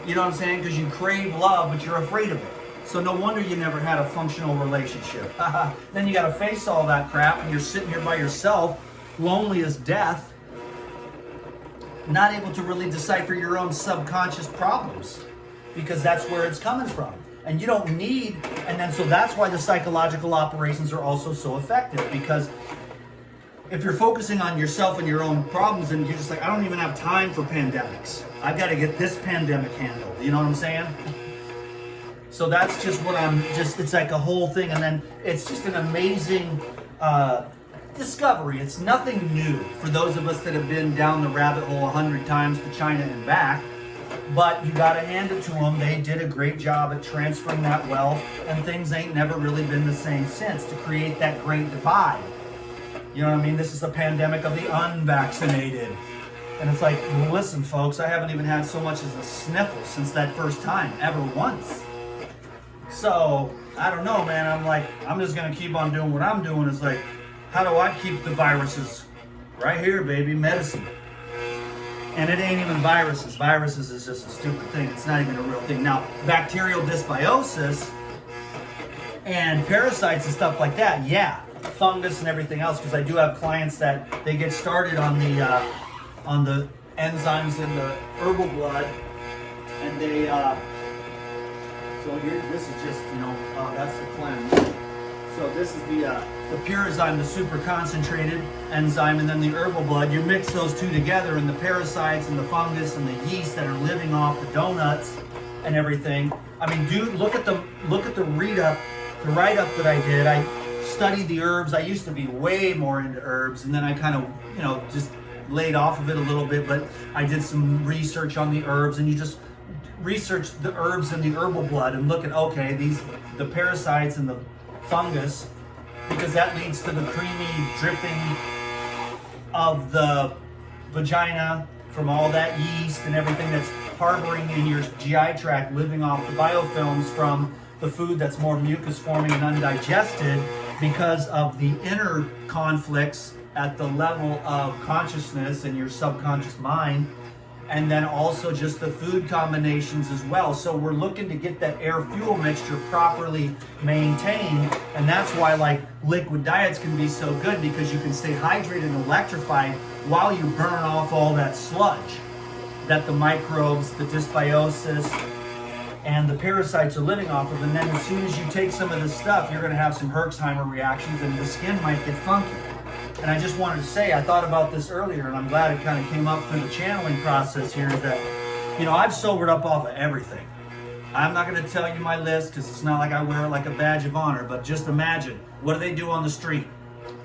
You know what I'm saying? Because you crave love, but you're afraid of it. So no wonder you never had a functional relationship. Then you got to face all that crap and you're sitting here by yourself, lonely as death, not able to really decipher your own subconscious problems because that's where it's coming from. And you don't need, and then so that's why the psychological operations are also so effective, because if you're focusing on yourself and your own problems, and you're just like, I don't even have time for pandemics. I've got to get this pandemic handled. You know what I'm saying? So that's just what it's like a whole thing. And then it's just an amazing discovery. It's nothing new for those of us that have been down the rabbit hole 100 times to China and back. But you got to hand it to them. They did a great job at transferring that wealth, and things ain't never really been the same since, to create that great divide. You know what I mean? This is the pandemic of the unvaccinated. And it's like, well, listen, folks, I haven't even had so much as a sniffle since that first time, ever once. So, I don't know, man. I'm like, I'm just going to keep on doing what I'm doing. It's like, how do I keep the viruses? Right here, baby, medicine. And it ain't even viruses. Viruses is just a stupid thing. It's not even a real thing. Now, bacterial dysbiosis and parasites and stuff like that, yeah, fungus and everything else, because I do have clients that they get started on the enzymes in the herbal blood, and they so here, this is just, that's the cleanse. So this is the Purazyme, the super concentrated enzyme, and then the herbal blood. You mix those two together, and the parasites and the fungus and the yeast that are living off the donuts and everything. I mean, dude, look at the write-up that I did. I studied the herbs. I used to be way more into herbs, and then I kind of, just laid off of it a little bit, but I did some research on the herbs, and you just research the herbs and the herbal blood and look at, okay, the parasites and the fungus, because that leads to the creamy dripping of the vagina from all that yeast and everything that's harboring in your GI tract, living off the biofilms from the food that's more mucus forming and undigested, because of the inner conflicts at the level of consciousness and your subconscious mind, and then also just the food combinations as well. So we're looking to get that air fuel mixture properly maintained, and that's why like liquid diets can be so good, because you can stay hydrated and electrified while you burn off all that sludge that the microbes, the dysbiosis, and the parasites are living off of. And then as soon as you take some of this stuff, you're going to have some Herxheimer reactions, and the skin might get funky. And I just wanted to say, I thought about this earlier, and I'm glad it kind of came up through the channeling process here, that, I've sobered up off of everything. I'm not going to tell you my list, because it's not like I wear it like a badge of honor, but just imagine, what do they do on the street?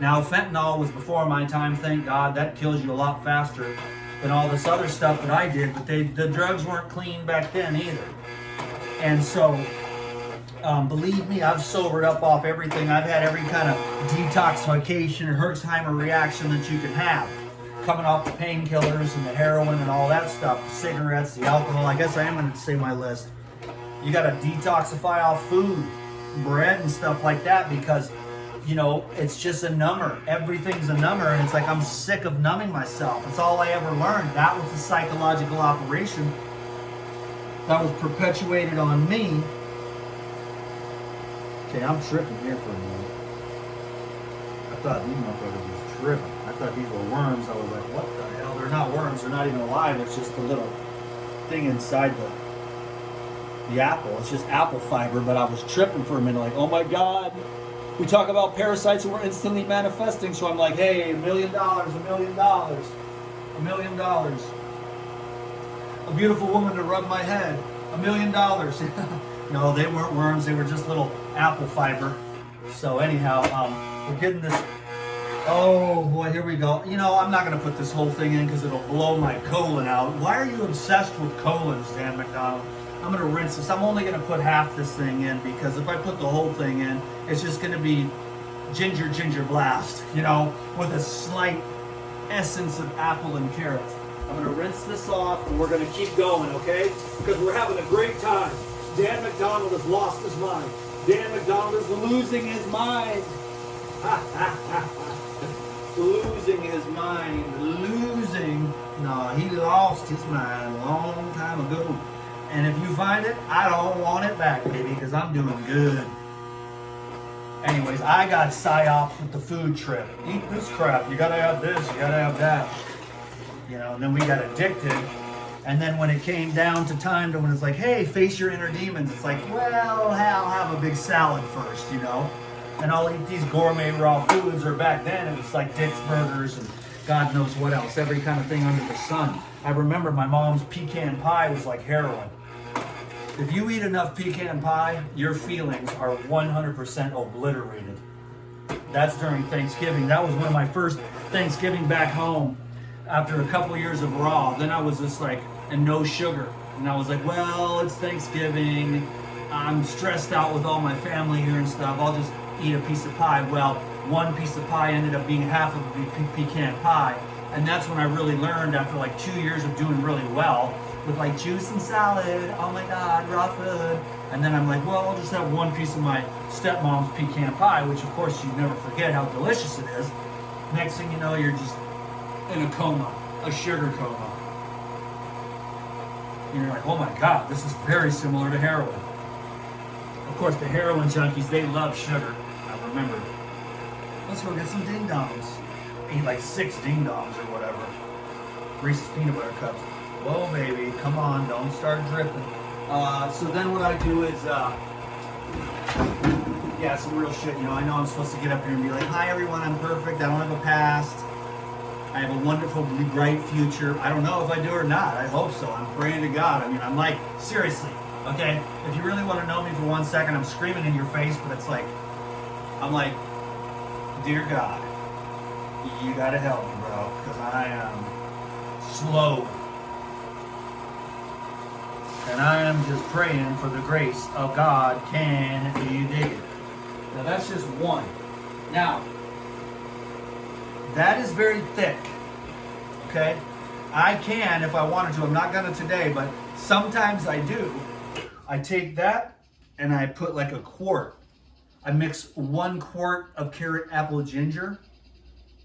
Now, fentanyl was before my time, thank God. That kills you a lot faster than all this other stuff that I did, but the drugs weren't clean back then either. And so, believe me, I've sobered up off everything. I've had every kind of detoxification or Herxheimer reaction that you can have, coming off the painkillers and the heroin and all that stuff, the cigarettes, the alcohol. I guess I am going to say my list. You got to detoxify off food, bread and stuff like that, because, it's just a number. Everything's a number, and it's like I'm sick of numbing myself. It's all I ever learned. That was a psychological operation that was perpetuated on me. Okay, I'm tripping here for a minute. I thought these motherfuckers was tripping. I thought these were worms. I was like, what the hell? They're not worms. They're not even alive. It's just a little thing inside the apple. It's just apple fiber, but I was tripping for a minute like, oh my God. We talk about parasites and we're instantly manifesting. So I'm like, hey, $1 million, $1 million, $1 million. A beautiful woman to rub my head, $1 million. No, they weren't worms. They were just little apple fiber. So anyhow, we're getting this. Oh boy, here we go. I'm not going to put this whole thing in because it'll blow my colon out. Why are you obsessed with colons, Dan McDonald? I'm going to rinse this. I'm only going to put half this thing in, because if I put the whole thing in, it's just going to be ginger blast, with a slight essence of apple and carrot. I'm going to rinse this off, and we're going to keep going, okay? Because we're having a great time. Dan McDonald has lost his mind. Dan McDonald is losing his mind. Losing his mind. Losing. No, he lost his mind a long time ago. And if you find it, I don't want it back, baby, because I'm doing good. Anyways, I got psyops with the food trip. Eat this crap. You got to have this. You got to have that. And then we got addicted. And then when it came down to time to when it's like, hey, face your inner demons, it's like, well, I'll have a big salad first, and I'll eat these gourmet raw foods, or back then it was like Dick's Burgers and God knows what else, every kind of thing under the sun. I remember my mom's pecan pie was like heroin. If you eat enough pecan pie, your feelings are 100% obliterated. That's during Thanksgiving. That was one of my first Thanksgiving back home after a couple years of raw. Then I was just like, and no sugar. And I was like, well, it's Thanksgiving. I'm stressed out with all my family here and stuff. I'll just eat a piece of pie. Well, one piece of pie ended up being half of a pecan pie. And that's when I really learned, after like 2 years of doing really well with like juice and salad, oh my God, raw food. And then I'm like, well, I'll just have one piece of my stepmom's pecan pie, which of course you never forget how delicious it is. Next thing you know, you're just in a coma, a sugar coma. And you're like, oh my God, this is very similar to heroin. Of course, the heroin junkies, they love sugar. I remember, let's go get some ding dongs. Eat like 6 ding dongs or whatever. Reese's peanut butter cups. Whoa, baby, come on, don't start dripping. So then what I do is, yeah, some real shit. You know, I know I'm supposed to get up here and be like, hi everyone, I'm perfect. I don't have a past. I have a wonderful, bright future. I don't know if I do or not. I hope so. I'm praying to God. I mean, I'm like, seriously, okay? If you really want to know me for 1 second, I'm screaming in your face, but it's like, I'm like, dear God, you gotta help me, bro, because I am slow. And I am just praying for the grace of God. Can you dig it? Now that's just one. Now, that is very thick, okay? I can if I wanted to. I'm not gonna today, but sometimes I do. I take that and I put like a quart. I mix 1 quart of carrot, apple, ginger.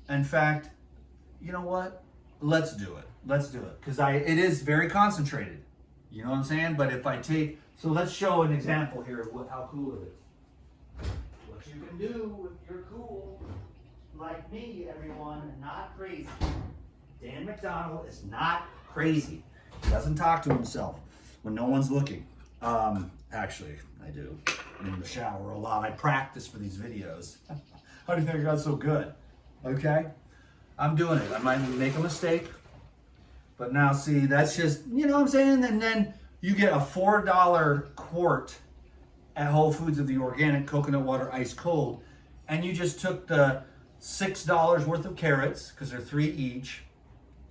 In fact, you know what? Let's do it. Let's do it. Because it is very concentrated. You know what I'm saying? But if I take, so let's show an example here of how cool it is. What you can do if you're cool, like me, everyone, and not crazy. Dan McDonald is not crazy. He doesn't talk to himself when no one's looking. Actually, I do. I'm in the shower a lot. I practice for these videos. How do you think I got so good? Okay? I'm doing it. I might make a mistake. But now, see, that's just, you know what I'm saying? And then you get a $4 quart at Whole Foods of the organic coconut water ice cold. And you just took the $6 worth of carrots, because they're 3 each.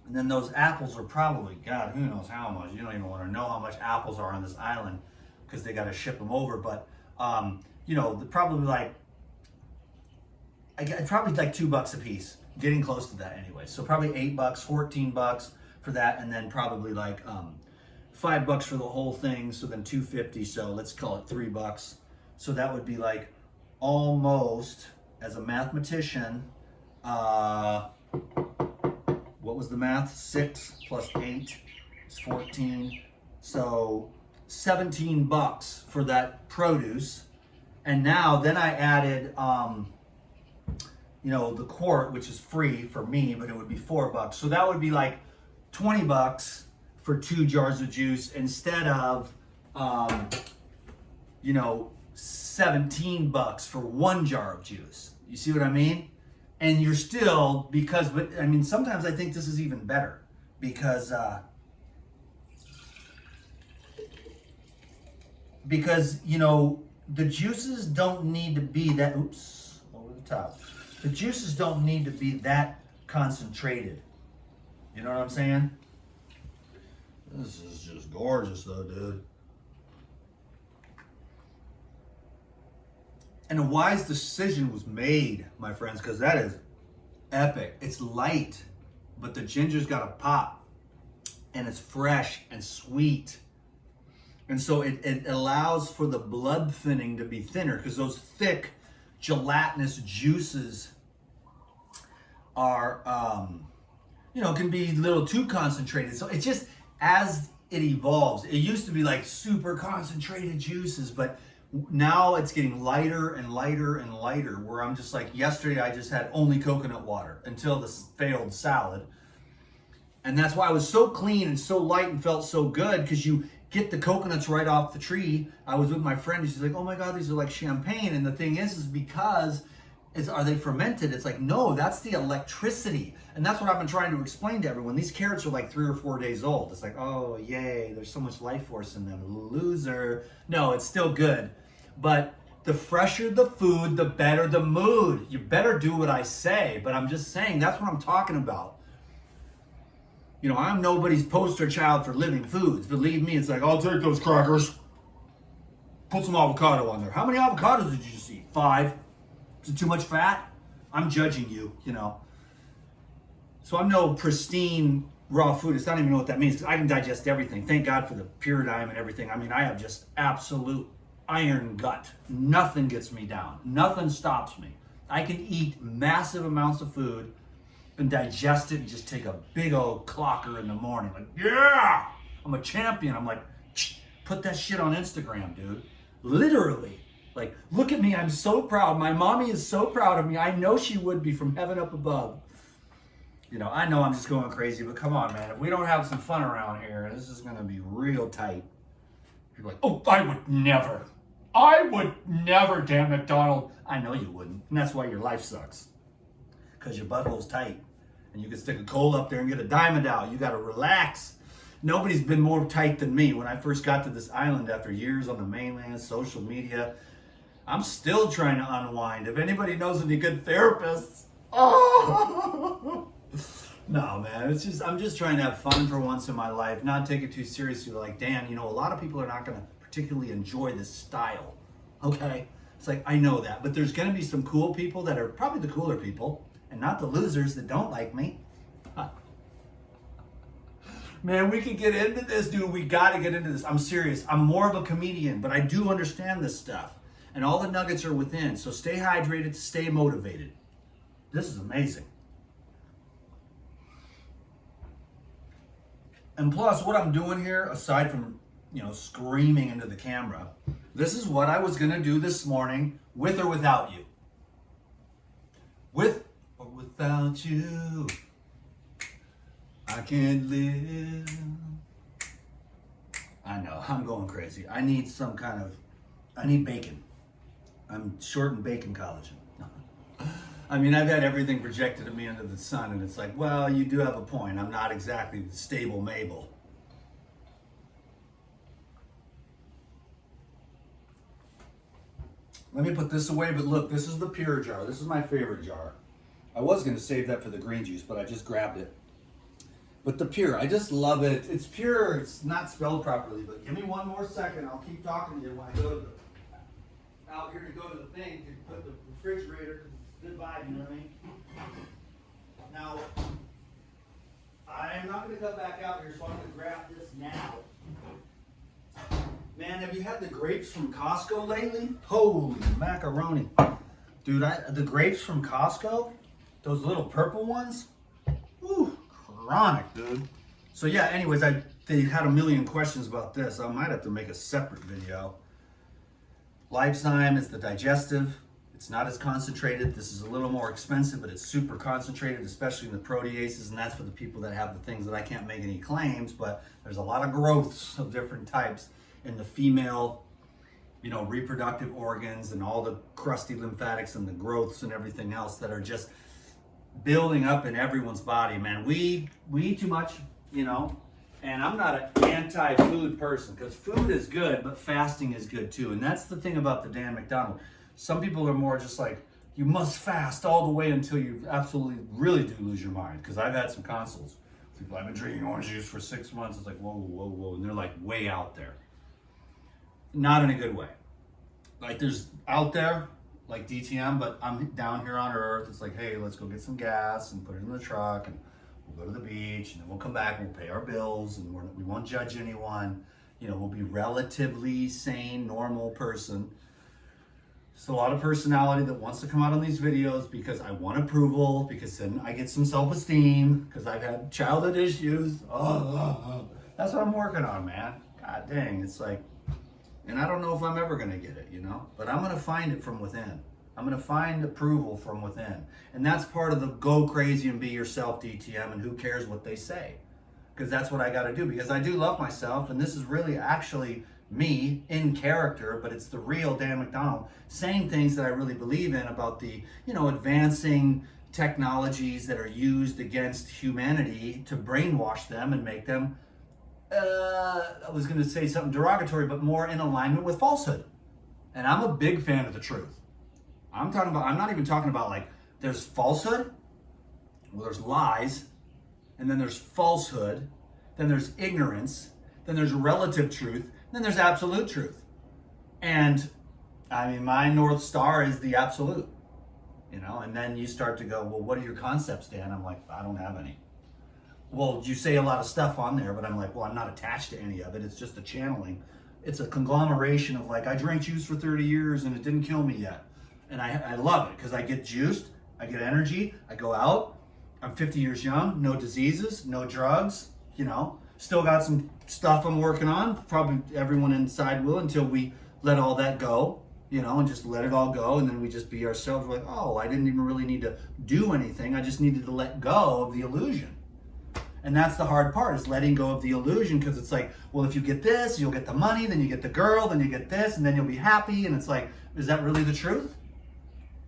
And then those apples are probably, God, who knows how much. You don't even want to know how much apples are on this island, because they got to ship them over. But, you know, probably like $2 a piece. Getting close to that anyway. So probably $8, $14 for that, and then probably like $5 for the whole thing, so then $2.50, so let's call it $3. So that would be like almost, as a mathematician, what was the math? 6 plus 8 is 14. So $17 for that produce. And now then I added you know, the quart, which is free for me, but it would be $4. So that would be like $20 for 2 jars of juice instead of, you know, $17 for 1 jar of juice. You see what I mean? And you're still, but I mean, sometimes I think this is even better because, you know, the juices don't need to be that, oops, over the top. The juices don't need to be that concentrated. You know what I'm saying? This is just gorgeous though, dude. And a wise decision was made, my friends, because that is epic. It's light, but the ginger's got a pop. And it's fresh and sweet. And so it allows for the blood thinning to be thinner, because those thick, gelatinous juices are, you know, can be a little too concentrated. So it's just, as it evolves, it used to be like super concentrated juices, but now it's getting lighter and lighter and lighter, where I'm just like, yesterday I just had only coconut water until this failed salad. And that's why I was so clean and so light and felt so good, because you get the coconuts right off the tree. I was with my friend and she's like, oh my God, these are like champagne. And the thing is because, are they fermented? It's like, no, that's the electricity. And that's what I've been trying to explain to everyone. These carrots are like 3 or 4 days old. It's like, oh, yay, there's so much life force in them. Loser. No, it's still good. But the fresher the food, the better the mood. You better do what I say. But I'm just saying, that's what I'm talking about. You know, I'm nobody's poster child for living foods. Believe me, it's like, I'll take those crackers. Put some avocado on there. How many avocados did you just eat? 5. Is it too much fat? I'm judging you, you know. So I'm no pristine raw food. I don't even know what that means because I can digest everything. Thank God for the paradigm and everything. I mean, I have just absolute iron gut. Nothing gets me down. Nothing stops me. I can eat massive amounts of food and digest it and just take a big old clocker in the morning. Like, yeah, I'm a champion. I'm like, put that shit on Instagram, dude. Literally. Like, look at me, I'm so proud. My mommy is so proud of me. I know she would be from heaven up above. You know, I know I'm just going crazy, but come on, man. If we don't have some fun around here, this is going to be real tight. People are like, oh, I would never. I would never, damn McDonald. I know you wouldn't. And that's why your life sucks. Because your butthole's tight. And you can stick a coal up there and get a diamond out. You got to relax. Nobody's been more tight than me. When I first got to this island after years on the mainland, social media, I'm still trying to unwind. If anybody knows any good therapists, oh. No, man, it's just, I'm just trying to have fun for once in my life, not take it too seriously. Like, Dan, you know, a lot of people are not going to particularly enjoy this style, okay? It's like, I know that, but there's going to be some cool people that are probably the cooler people, and not the losers that don't like me. Man, we can get into this, dude. We got to get into this. I'm serious. I'm more of a comedian, but I do understand this stuff. And all the nuggets are within. So stay hydrated, stay motivated. This is amazing. And plus, what I'm doing here, aside from, you know, screaming into the camera, this is what I was going to do this morning, with or without you. With or without you, I can't live. I know, I'm going crazy. I need some kind of, I need bacon. I'm short in bacon collagen. I mean, I've had everything projected at me under the sun, and it's like, well, you do have a point. I'm not exactly the stable Mabel. Let me put this away, but look, this is the pure jar. This is my favorite jar. I was going to save that for the green juice, but I just grabbed it. But the pure, I just love it. It's pure. It's not spelled properly, but give me one more second. I'll keep talking to you when I go to out here to go to the thing to put the refrigerator. Good vibe, you know what I mean? Now, I'm not going to come back out here, so I'm going to grab this now. Man, have you had the grapes from Costco lately? Holy macaroni. Dude, the grapes from Costco, those little purple ones, whew, chronic, dude. So yeah, anyways, they had a million questions about this. I might have to make a separate video. Lifetime is the digestive. It's not as concentrated. This is a little more expensive, but it's super concentrated, especially in the proteases, and that's for the people that have the things that I can't make any claims, but there's a lot of growths of different types in the female, you know, reproductive organs and all the crusty lymphatics and the growths and everything else that are just building up in everyone's body, man. We eat too much, you know, and I'm not an anti-food person because food is good, but fasting is good too. And that's the thing about the Dan McDonald. Some people are more just like, you must fast all the way until you absolutely really do lose your mind. Because I've had some consults. People, I've been drinking orange juice for 6 months. It's like, whoa, whoa, whoa. And they're like way out there. Not in a good way. Like there's out there, like DTM, but I'm down here on earth. It's like, hey, let's go get some gas and put it in the truck and we'll go to the beach and then we'll come back and we'll pay our bills and we won't judge anyone. You know, we'll be relatively sane, normal person. It's a lot of personality that wants to come out on these videos because I want approval, because then I get some self-esteem, because I've had childhood issues. That's what I'm working on, man. God dang, it's like, and I don't know if I'm ever going to get it, you know, but I'm going to find it from within. I'm going to find approval from within. And that's part of the go crazy and be yourself DTM, and who cares what they say. because that's what I got to do, because I do love myself, and this is really actually me in character, but it's the real Dan McDonald saying things that I really believe in about the, advancing technologies that are used against humanity to brainwash them and make them, I was going to say something derogatory, but more in alignment with falsehood. And I'm a big fan of the truth. I'm not even talking about like, there's falsehood, well, there's lies, and then there's falsehood, then there's ignorance, then there's relative truth, then there's absolute truth. And I mean, my North Star is the absolute, and then you start to go, well, what are your concepts, Dan? I'm like, I don't have any. Well, you say a lot of stuff on there, but I'm like, well, I'm not attached to any of it. It's just a channeling. It's a conglomeration of like, I drank juice for 30 years and it didn't kill me yet. And I love it because I get juiced, I get energy, I go out, I'm 50 years young, no diseases, no drugs, still got some stuff I'm working on. Probably everyone inside will, until we let all that go, and just let it all go. And then we just be ourselves. We're like, oh, I didn't even really need to do anything. I just needed to let go of the illusion. And that's the hard part, is letting go of the illusion, because it's like, well, if you get this, you'll get the money, then you get the girl, then you get this, and then you'll be happy. And it's like, is that really the truth?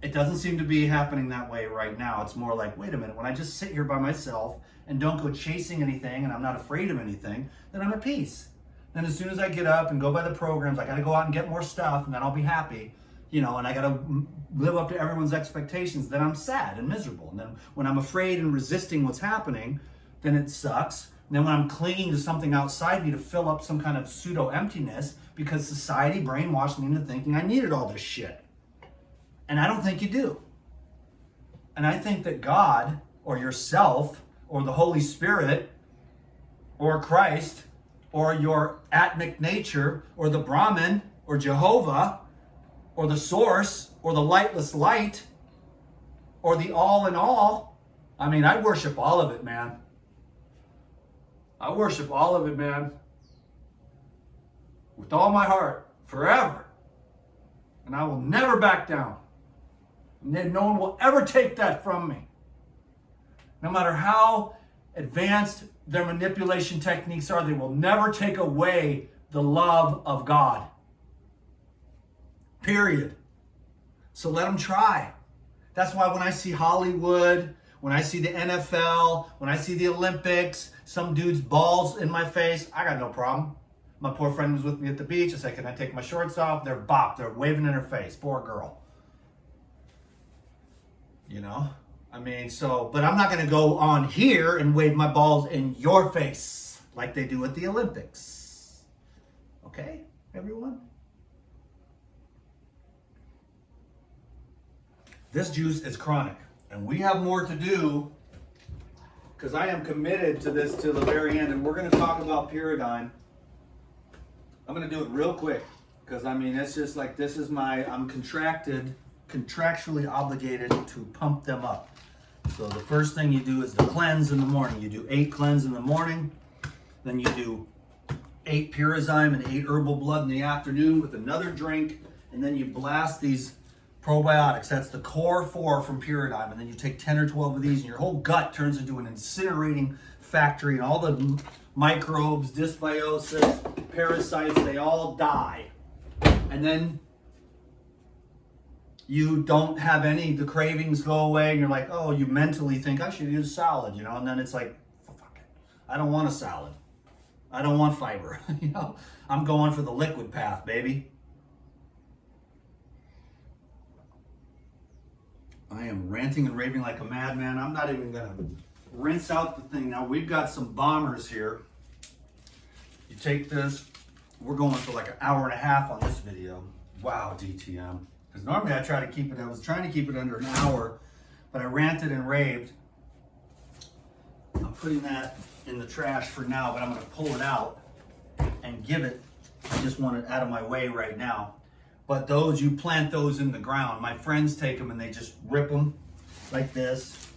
It doesn't seem to be happening that way right now. It's more like, wait a minute, when I just sit here by myself and don't go chasing anything, and I'm not afraid of anything, then I'm at peace. Then as soon as I get up and go by the programs, I got to go out and get more stuff, and then I'll be happy, and I got to live up to everyone's expectations. Then I'm sad and miserable. And then when I'm afraid and resisting what's happening, then it sucks. And then when I'm clinging to something outside me to fill up some kind of pseudo emptiness, because society brainwashed me into thinking I needed all this shit. And I don't think you do. And I think that God, or yourself, or the Holy Spirit, or Christ, or your Atmic nature, or the Brahman, or Jehovah, or the source, or the lightless light, or the all in all. I mean, I worship all of it, man. I worship all of it, man. With all my heart, forever. And I will never back down. And then no one will ever take that from me. No matter how advanced their manipulation techniques are, they will never take away the love of God. Period. So let them try. That's why when I see Hollywood, when I see the NFL, when I see the Olympics, some dude's balls in my face, I got no problem. My poor friend was with me at the beach. I said, can I take my shorts off? They're bopped. They're waving in her face. Poor girl. I mean, but I'm not going to go on here and wave my balls in your face like they do at the Olympics. Okay, everyone? This juice is chronic, and we have more to do, because I am committed to this to the very end, and we're going to talk about Pyridine. I'm going to do it real quick, because I mean, it's just like, I'm contractually obligated to pump them up. So the first thing you do is the cleanse in the morning. You do 8 cleanse in the morning, then you do 8 Pyrazyme and 8 herbal blood in the afternoon with another drink, and then you blast these probiotics. That's the core 4 from Pyridyne, and then you take 10 or 12 of these, and your whole gut turns into an incinerating factory, and all the microbes, dysbiosis, parasites, they all die. And then you don't have the cravings go away, and you're like, oh, you mentally think I should eat a salad, and then it's like, fuck it. I don't want a salad. I don't want fiber. I'm going for the liquid path, baby. I am ranting and raving like a madman. I'm not even gonna rinse out the thing. Now we've got some bombers here. You take this, we're going for like an hour and a half on this video. Wow, DTM. Because normally I was trying to keep it under an hour, but I ranted and raved. I'm putting that in the trash for now, but I'm gonna pull it out and give it. I just want it out of my way right now. But you plant those in the ground. My friends take them and they just rip them like this.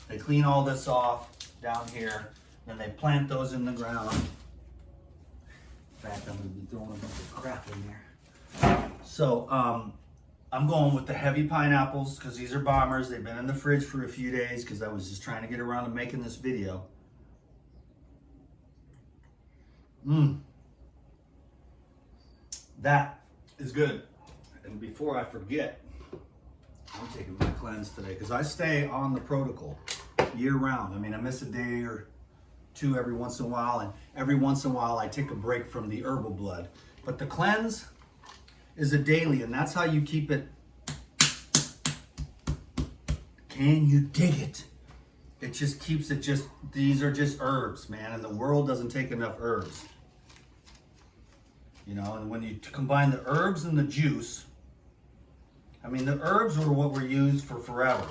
They clean all this off down here, then they plant those in the ground. In fact, I'm gonna be throwing a bunch of crap in there. So, I'm going with the heavy pineapples, because these are bombers. They've been in the fridge for a few days because I was just trying to get around to making this video. That is good. And before I forget, I'm taking my cleanse today because I stay on the protocol year round. I mean, I miss a day or two every once in a while, and every once in a while I take a break from the herbal blood. But the cleanse is a daily, and that's how you keep it. Can you dig it? It just keeps it just, these are just herbs, man, and the world doesn't take enough herbs. You know, and when you combine the herbs and the juice, I mean, the herbs were what were used for forever.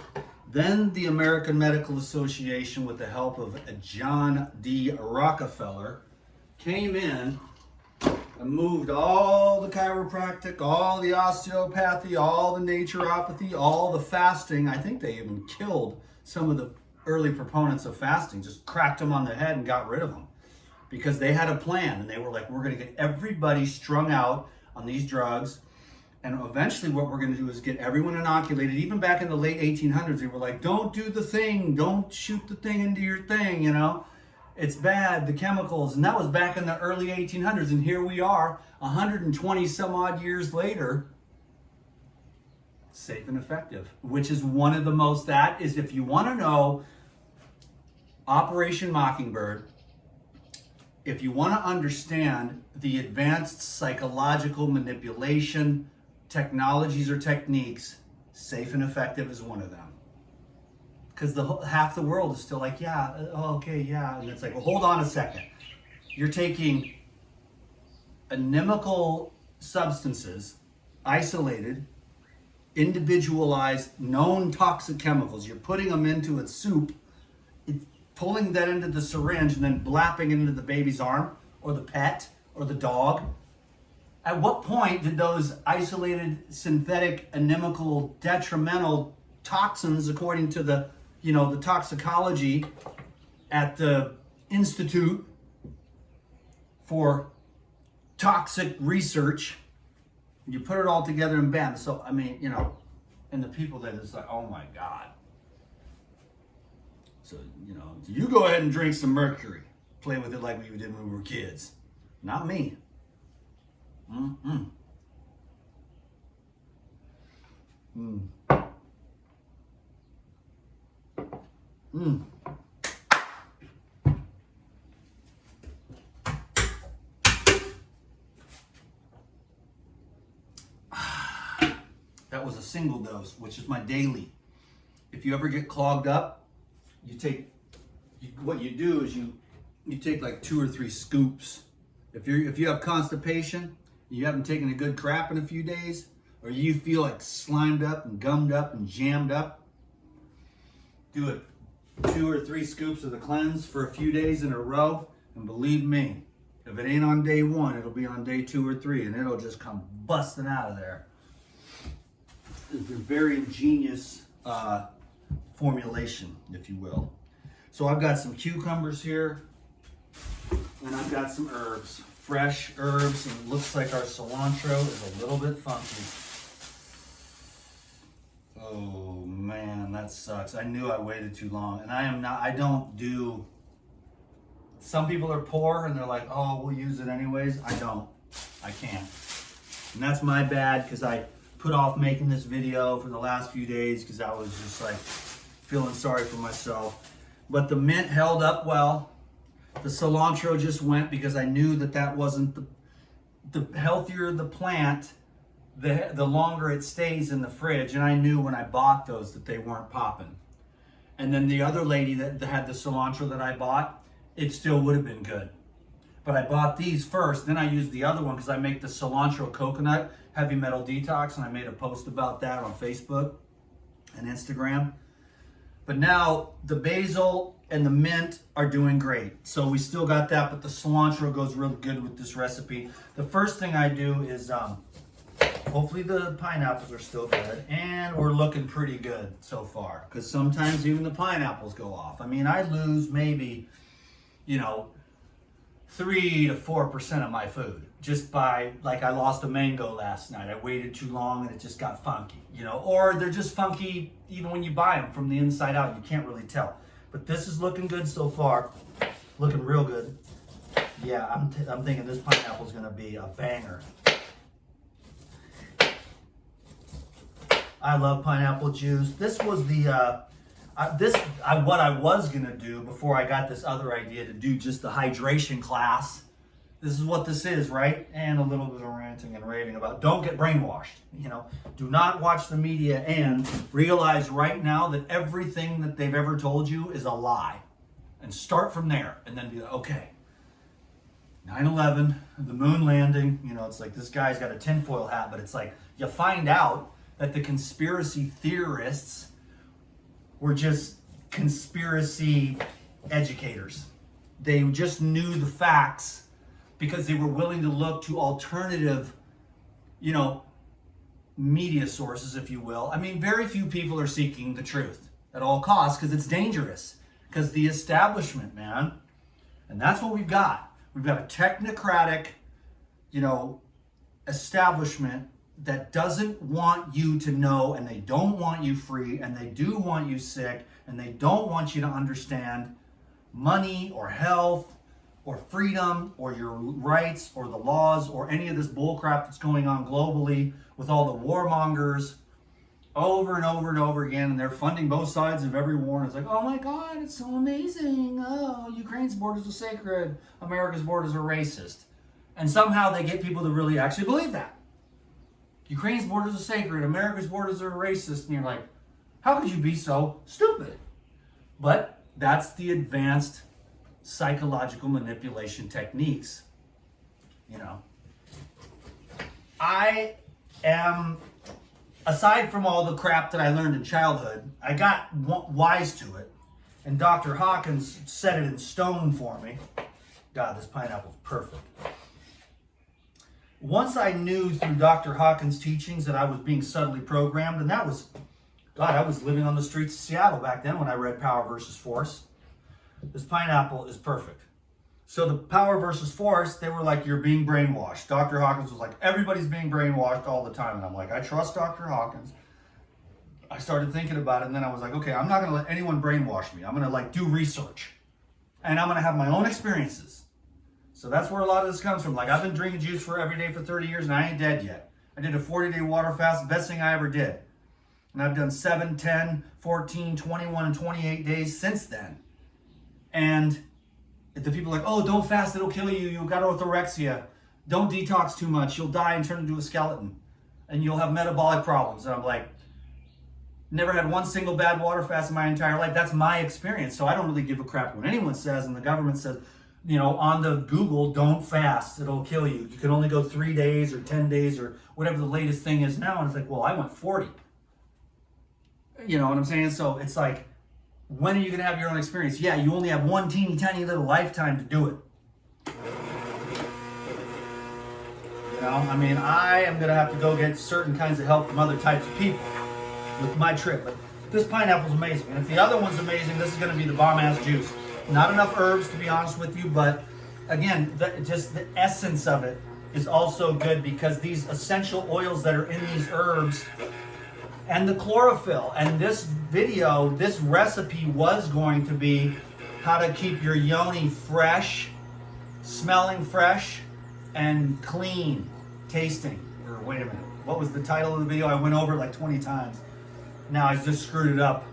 Then the American Medical Association, with the help of John D. Rockefeller, came in and moved all the chiropractic, all the osteopathy, all the naturopathy, all the fasting. I think they even killed some of the early proponents of fasting, just cracked them on the head and got rid of them. Because they had a plan, and they were like, we're going to get everybody strung out on these drugs, and eventually what we're going to do is get everyone inoculated. Even back in the late 1800s, they were like, don't do the thing, don't shoot the thing into your thing, you know. It's bad, the chemicals. And that was back in the early 1800s, and here we are, 120 some odd years later, safe and effective, which is one of the most, that is, if you want to know Operation Mockingbird, if you want to understand the advanced psychological manipulation technologies or techniques, safe and effective is one of them. Because half the world is still like, yeah, okay, yeah. And it's like, well, hold on a second. You're taking inimical substances, isolated, individualized, known toxic chemicals. You're putting them into a soup, pulling that into the syringe and then blapping it into the baby's arm or the pet or the dog. At what point did those isolated, synthetic, inimical, detrimental toxins, according to the, you know, the toxicology at the Institute for Toxic Research, you put it all together and bam. So, I mean, you know, and the people there, it's like, oh my God. So, you know, you go ahead and drink some mercury. Play with it like we did when we were kids. Not me. Mm-mm. Mm. Mm. That was a single dose, which is my daily. If you ever get clogged up, what you do is you take like 2 or 3 scoops. If you have constipation, you haven't taken a good crap in a few days, or you feel like slimed up and gummed up and jammed up, do it 2 or 3 scoops of the cleanse for a few days in a row, and believe me, if it ain't on day 1, it'll be on day 2 or 3, and it'll just come busting out of there. It's a very ingenious formulation, if you will. So I've got some cucumbers here, and I've got some herbs, fresh herbs, and it looks like our cilantro is a little bit funky. Oh man, that sucks. I knew I waited too long, and I don't do, some people are poor and they're like, oh, we'll use it anyways. I can't. And that's my bad, because I put off making this video for the last few days because I was just like feeling sorry for myself. But the mint held up well. The cilantro just went because I knew that wasn't the healthier the plant, the longer it stays in the fridge. And I knew when I bought those that they weren't popping. And then the other lady that had the cilantro that I bought, it still would have been good. But I bought these first, then I used the other one because I make the cilantro coconut heavy metal detox, and I made a post about that on Facebook and Instagram. But now the basil and the mint are doing great. So we still got that, but the cilantro goes real good with this recipe. The first thing I do is, hopefully the pineapples are still good, and we're looking pretty good so far, because sometimes even the pineapples go off. I mean, I lose maybe, 3 to 4% of my food just by, like, I lost a mango last night. I waited too long and it just got funky, or they're just funky even when you buy them from the inside out. You can't really tell. But this is looking good so far, looking real good. Yeah, I'm thinking this pineapple is going to be a banger. I love pineapple juice. This was the what I was going to do before I got this other idea to do just the hydration class. This is what this is, right? And a little bit of ranting and raving about don't get brainwashed. You know, do not watch the media and realize right now that everything that they've ever told you is a lie. And start from there and then be like, okay, 9/11, the moon landing, you know, it's like this guy's got a tinfoil hat, but it's like you find out that the conspiracy theorists were just conspiracy educators. They just knew the facts because they were willing to look to alternative, you know, media sources, if you will. I mean, very few people are seeking the truth at all costs because it's dangerous. Because the establishment, man, and that's what we've got. We've got a technocratic, you know, establishment that doesn't want you to know, and they don't want you free, and they do want you sick, and they don't want you to understand money or health or freedom or your rights or the laws or any of this bullcrap that's going on globally with all the warmongers over and over and over again, and they're funding both sides of every war, and it's like, oh my God, it's so amazing. Oh, Ukraine's borders are sacred. America's borders are racist. And somehow they get people to really actually believe that. Ukraine's borders are sacred. America's borders are racist. And you're like, how could you be so stupid? But that's the advanced psychological manipulation techniques. You know, I am, aside from all the crap that I learned in childhood, I got wise to it. And Dr. Hawkins set it in stone for me. God, this pineapple's perfect. Once I knew through Dr. Hawkins' teachings that I was being subtly programmed, and that was, God, I was living on the streets of Seattle back then when I read Power versus Force. This pineapple is perfect. So the Power versus Force, they were like, you're being brainwashed. Dr. Hawkins was like, everybody's being brainwashed all the time. And I'm like, I trust Dr. Hawkins. I started thinking about it, and then I was like, okay, I'm not going to let anyone brainwash me. I'm going to like do research. And I'm going to have my own experiences. So that's where a lot of this comes from. Like, I've been drinking juice for every day for 30 years, and I ain't dead yet. I did a 40-day water fast, the best thing I ever did. And I've done 7, 10, 14, 21, and 28 days since then. And the people are like, oh, don't fast, it'll kill you. You've got orthorexia. Don't detox too much. You'll die and turn into a skeleton. And you'll have metabolic problems. And I'm like, never had one single bad water fast in my entire life. That's my experience. So I don't really give a crap what anyone says. And the government says, you know, on the Google, don't fast. It'll kill you. You can only go 3 days or 10 days or whatever the latest thing is now. And it's like, well, I went 40. You know what I'm saying? So it's like, when are you going to have your own experience? Yeah, you only have one teeny tiny little lifetime to do it. You know, I mean, I am going to have to go get certain kinds of help from other types of people with my trip. But this pineapple's amazing. And if the other one's amazing, this is going to be the bomb-ass juice. Not enough herbs, to be honest with you, but again, just the essence of it is also good because these essential oils that are in these herbs and the chlorophyll. And this video, this recipe was going to be how to keep your yoni fresh, smelling fresh, and clean tasting. Or wait a minute, what was the title of the video? I went over it like 20 times. Now I just screwed it up.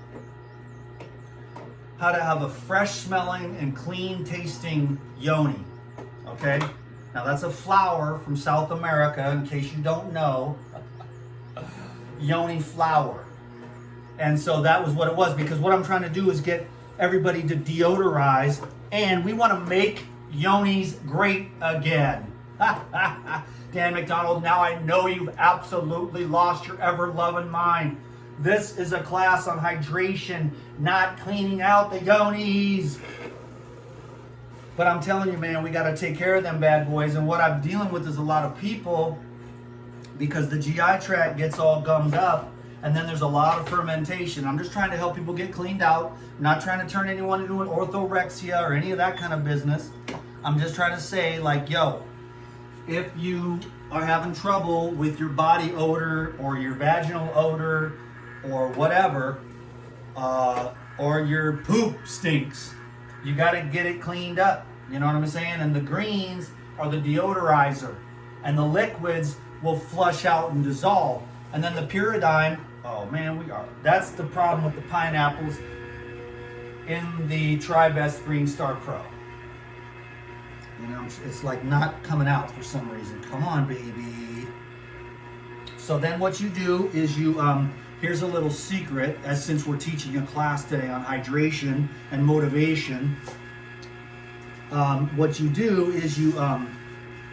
How to have a fresh smelling and clean tasting yoni. Okay? Now that's a flower from South America, in case you don't know. Yoni flower. And so that was what it was, because what I'm trying to do is get everybody to deodorize, and we want to make yonis great again. Dan McDonald, now I know you've absolutely lost your ever-loving mind. This is a class on hydration, not cleaning out the yonis. But I'm telling you, man, we got to take care of them bad boys. And what I'm dealing with is a lot of people, because the GI tract gets all gummed up, and then there's a lot of fermentation. I'm just trying to help people get cleaned out. I'm not trying to turn anyone into an orthorexia or any of that kind of business. I'm just trying to say, like, yo, if you are having trouble with your body odor or your vaginal odor or whatever, or your poop stinks, you got to get it cleaned up. You know what I'm saying? And the greens are the deodorizer. And the liquids will flush out and dissolve. And then the pyridine, oh man, that's the problem with the pineapples in the Tri-Best Green Star Pro. You know, it's like not coming out for some reason. Come on, baby. So then what you do is you, here's a little secret, as since we're teaching a class today on hydration and motivation. What you do is you,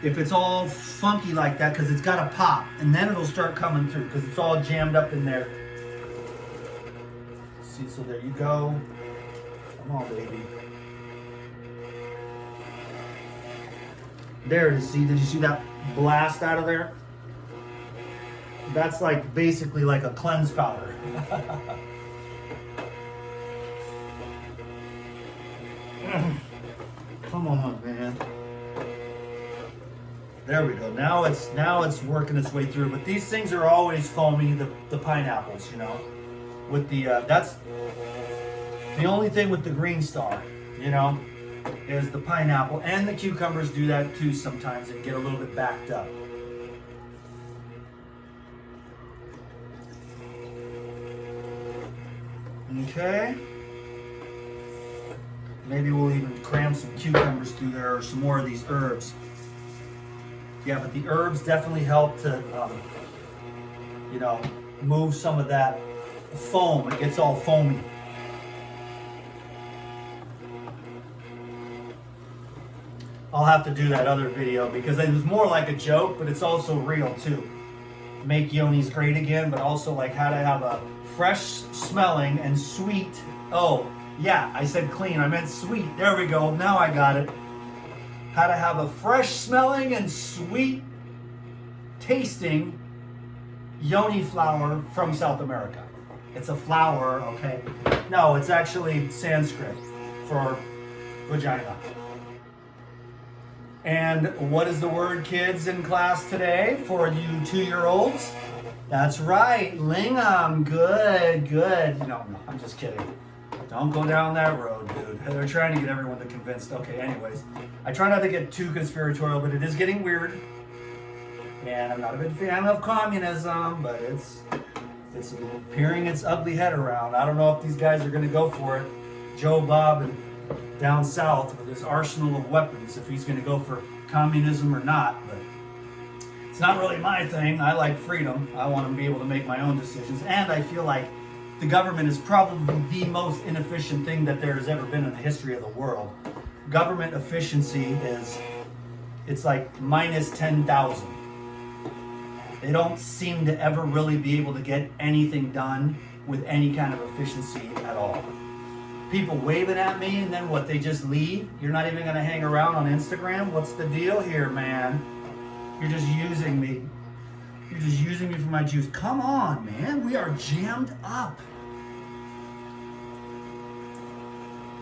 if it's all funky like that, because it's got to pop, and then it'll start coming through, because it's all jammed up in there. See, so there you go. Come on, baby. There it is. See, did you see that blast out of there? That's like basically like a cleanse powder. Come on, man. There we go. Now it's working its way through. But these things are always foamy. The pineapples, you know, with the that's the only thing with the Green Star, you know, is the pineapple, and the cucumbers do that too sometimes and get a little bit backed up. Okay. Maybe we'll even cram some cucumbers through there or some more of these herbs. Yeah, but the herbs definitely help to, you know, move some of that foam. It gets all foamy. I'll have to do that other video because it was more like a joke, but it's also real too. Make yonis great again, but also like how to have a fresh smelling and sweet. Oh, yeah, I said clean. I meant sweet. There we go. Now I got it. How to have a fresh smelling and sweet tasting yoni flower from South America. It's a flower, okay? No, it's actually Sanskrit for vagina. And what is the word, kids, in class today for you 2-year-olds? That's right, lingam. Good, good. No, I'm just kidding. Don't go down that road, dude. They're trying to get everyone to convinced. Okay, anyways. I try not to get too conspiratorial, but it is getting weird. And I'm not a big fan of communism, but it's peering its ugly head around. I don't know if these guys are going to go for it. Joe Bob and down south with his arsenal of weapons, if he's going to go for communism or not. But it's not really my thing. I like freedom. I want to be able to make my own decisions. And I feel like the government is probably the most inefficient thing that there has ever been in the history of the world. Government efficiency it's like minus 10,000. They don't seem to ever really be able to get anything done with any kind of efficiency at all. People waving at me and then what, they just leave? You're not even gonna hang around on Instagram? What's the deal here, man? You're just using me. You're just using me for my juice. Come on, man. We are jammed up.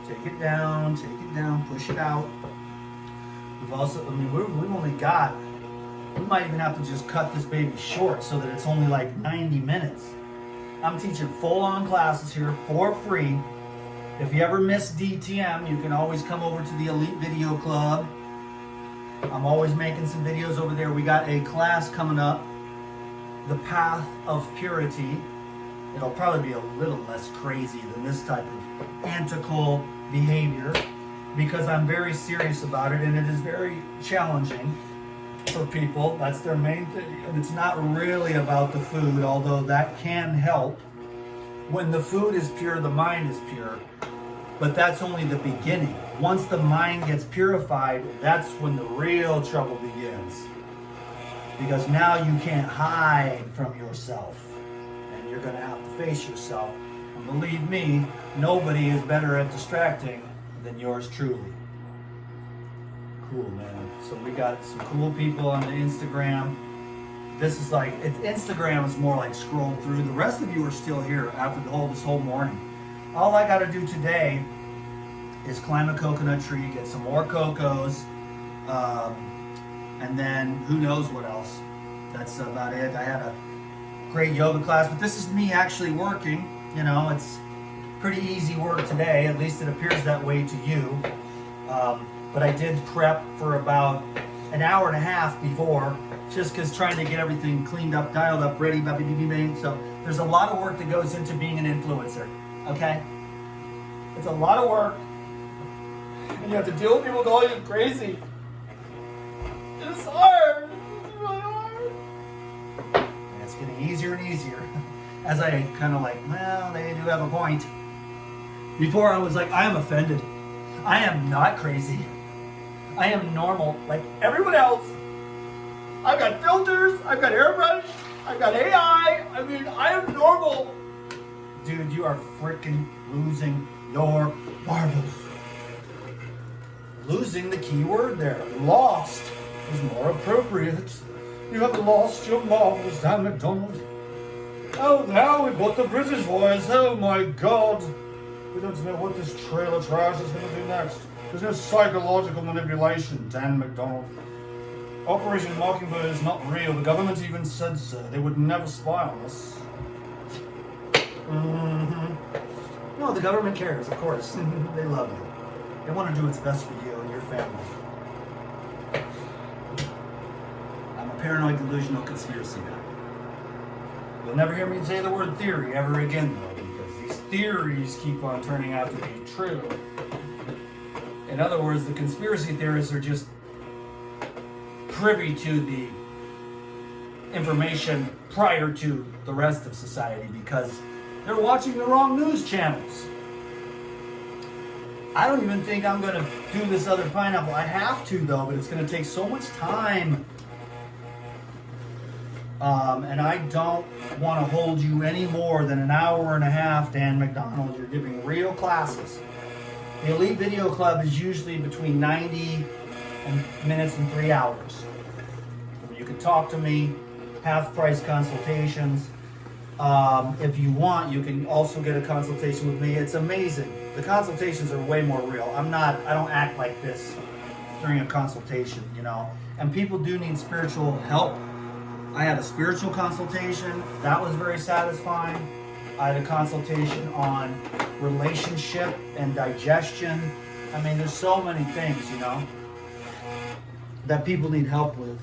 Take it down, push it out. We've also, I mean, we've only got, we might even have to just cut this baby short so that it's only like 90 minutes. I'm teaching full-on classes here for free. If you ever miss DTM, you can always come over to the Elite Video Club. I'm always making some videos over there. We got a class coming up, The Path of Purity. It'll probably be a little less crazy than this type of antical behavior because I'm very serious about it and it is very challenging for people. That's their main thing. And it's not really about the food, although that can help. When the food is pure, the mind is pure. But that's only the beginning. Once the mind gets purified, that's when the real trouble begins. Because now you can't hide from yourself. And you're going to have to face yourself. And believe me, nobody is better at distracting than yours truly. Cool, man. So we got some cool people on the Instagram. This is like, Instagram is more like scroll through. The rest of you are still here after this whole morning. All I got to do today is climb a coconut tree, get some more cocos, and then who knows what else. That's about it. I had a great yoga class, but this is me actually working. You know, it's pretty easy work today. At least it appears that way to you. but I did prep for about an hour and a half before, just because trying to get everything cleaned up, dialed up, ready, bang. So there's a lot of work that goes into being an influencer, okay? It's a lot of work, and you have to deal with people calling you crazy. It's hard. It's really hard. And it's getting easier and easier as I kind of like, well, they do have a point. Before I was like, I am offended. I am not crazy. I am normal like everyone else. I've got filters, I've got airbrush, I've got AI. I mean, I am normal. Dude, you are freaking losing your marbles. Losing the key word there. Lost is more appropriate. You have lost your marbles, Dan McDonald. Oh, now we've got the British voice. Oh my God. We don't know what this trailer trash is going to do next. There's no psychological manipulation, Dan McDonald. Operation Mockingbird is not real. The government even said so. They would never spy on us. Mm-hmm. No, the government cares, of course. They love you. They want to do what's best for you and your family. I'm a paranoid delusional conspiracy guy. You'll never hear me say the word theory ever again, though, because these theories keep on turning out to be true. In other words, the conspiracy theorists are just privy to the information prior to the rest of society because they're watching the wrong news channels. I don't even think I'm going to do this other pineapple. I have to, though, but it's going to take so much time. And I don't want to hold you any more than an hour and a half, Dan McDonald. You're giving real classes. The Elite Video Club is usually between 90 minutes and 3 hours. You can talk to me, half-price consultations. If you want, you can also get a consultation with me. It's amazing. The consultations are way more real. I don't act like this during a consultation, you know. And people do need spiritual help. I had a spiritual consultation. That was very satisfying. I had a consultation on relationship and digestion. I mean, there's so many things, you know, that people need help with.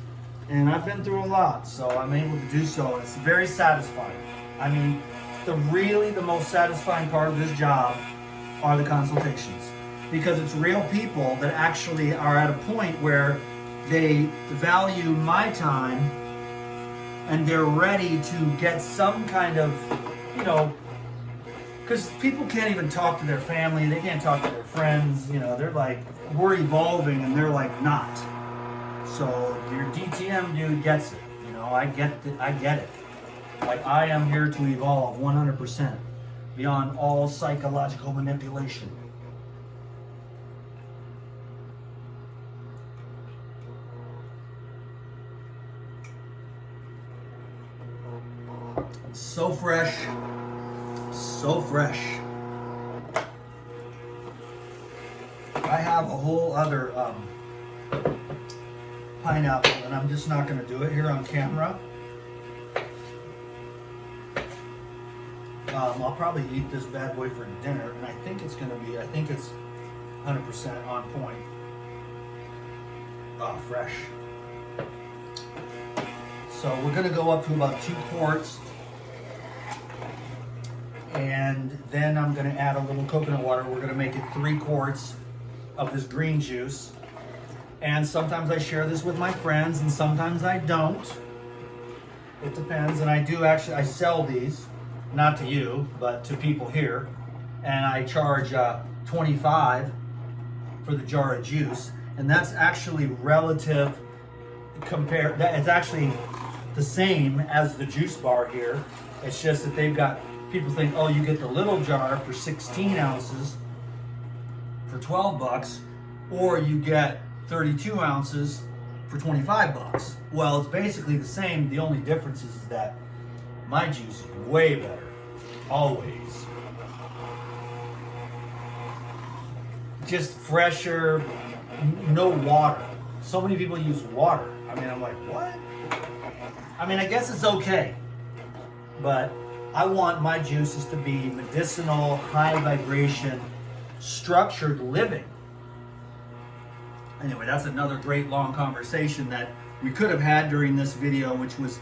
And I've been through a lot, so I'm able to do so. It's very satisfying. I mean, the most satisfying part of this job are the consultations. Because it's real people that actually are at a point where they value my time and they're ready to get some kind of, you know, because people can't even talk to their family, they can't talk to their friends, you know, they're like, we're evolving, and they're like, not. So your DTM dude gets it, you know, I get it. Like, I am here to evolve 100%, beyond all psychological manipulation. So fresh, so fresh. I have a whole other pineapple, and I'm just not going to do it here on camera. I'll probably eat this bad boy for dinner, and I think it's 100% on point. Fresh. So we're going to go up to about 2 quarts. And then I'm going to add a little coconut water. We're going to make it 3 quarts of this green juice. And sometimes I share this with my friends, and sometimes I don't. It depends. And I sell these, not to you, but to people here. And I charge $25 for the jar of juice. And that's actually relative it's actually the same as the juice bar here. It's just that they've got, people think, oh, you get the little jar for 16 ounces for $12, or you get 32 ounces for $25. Well, it's basically the same. The only difference is that my juice is way better, always. Just fresher, no water. So many people use water. I mean, I'm like, what? I mean, I guess it's okay, but I want my juices to be medicinal, high vibration, structured living. Anyway, that's another great long conversation that we could have had during this video, which was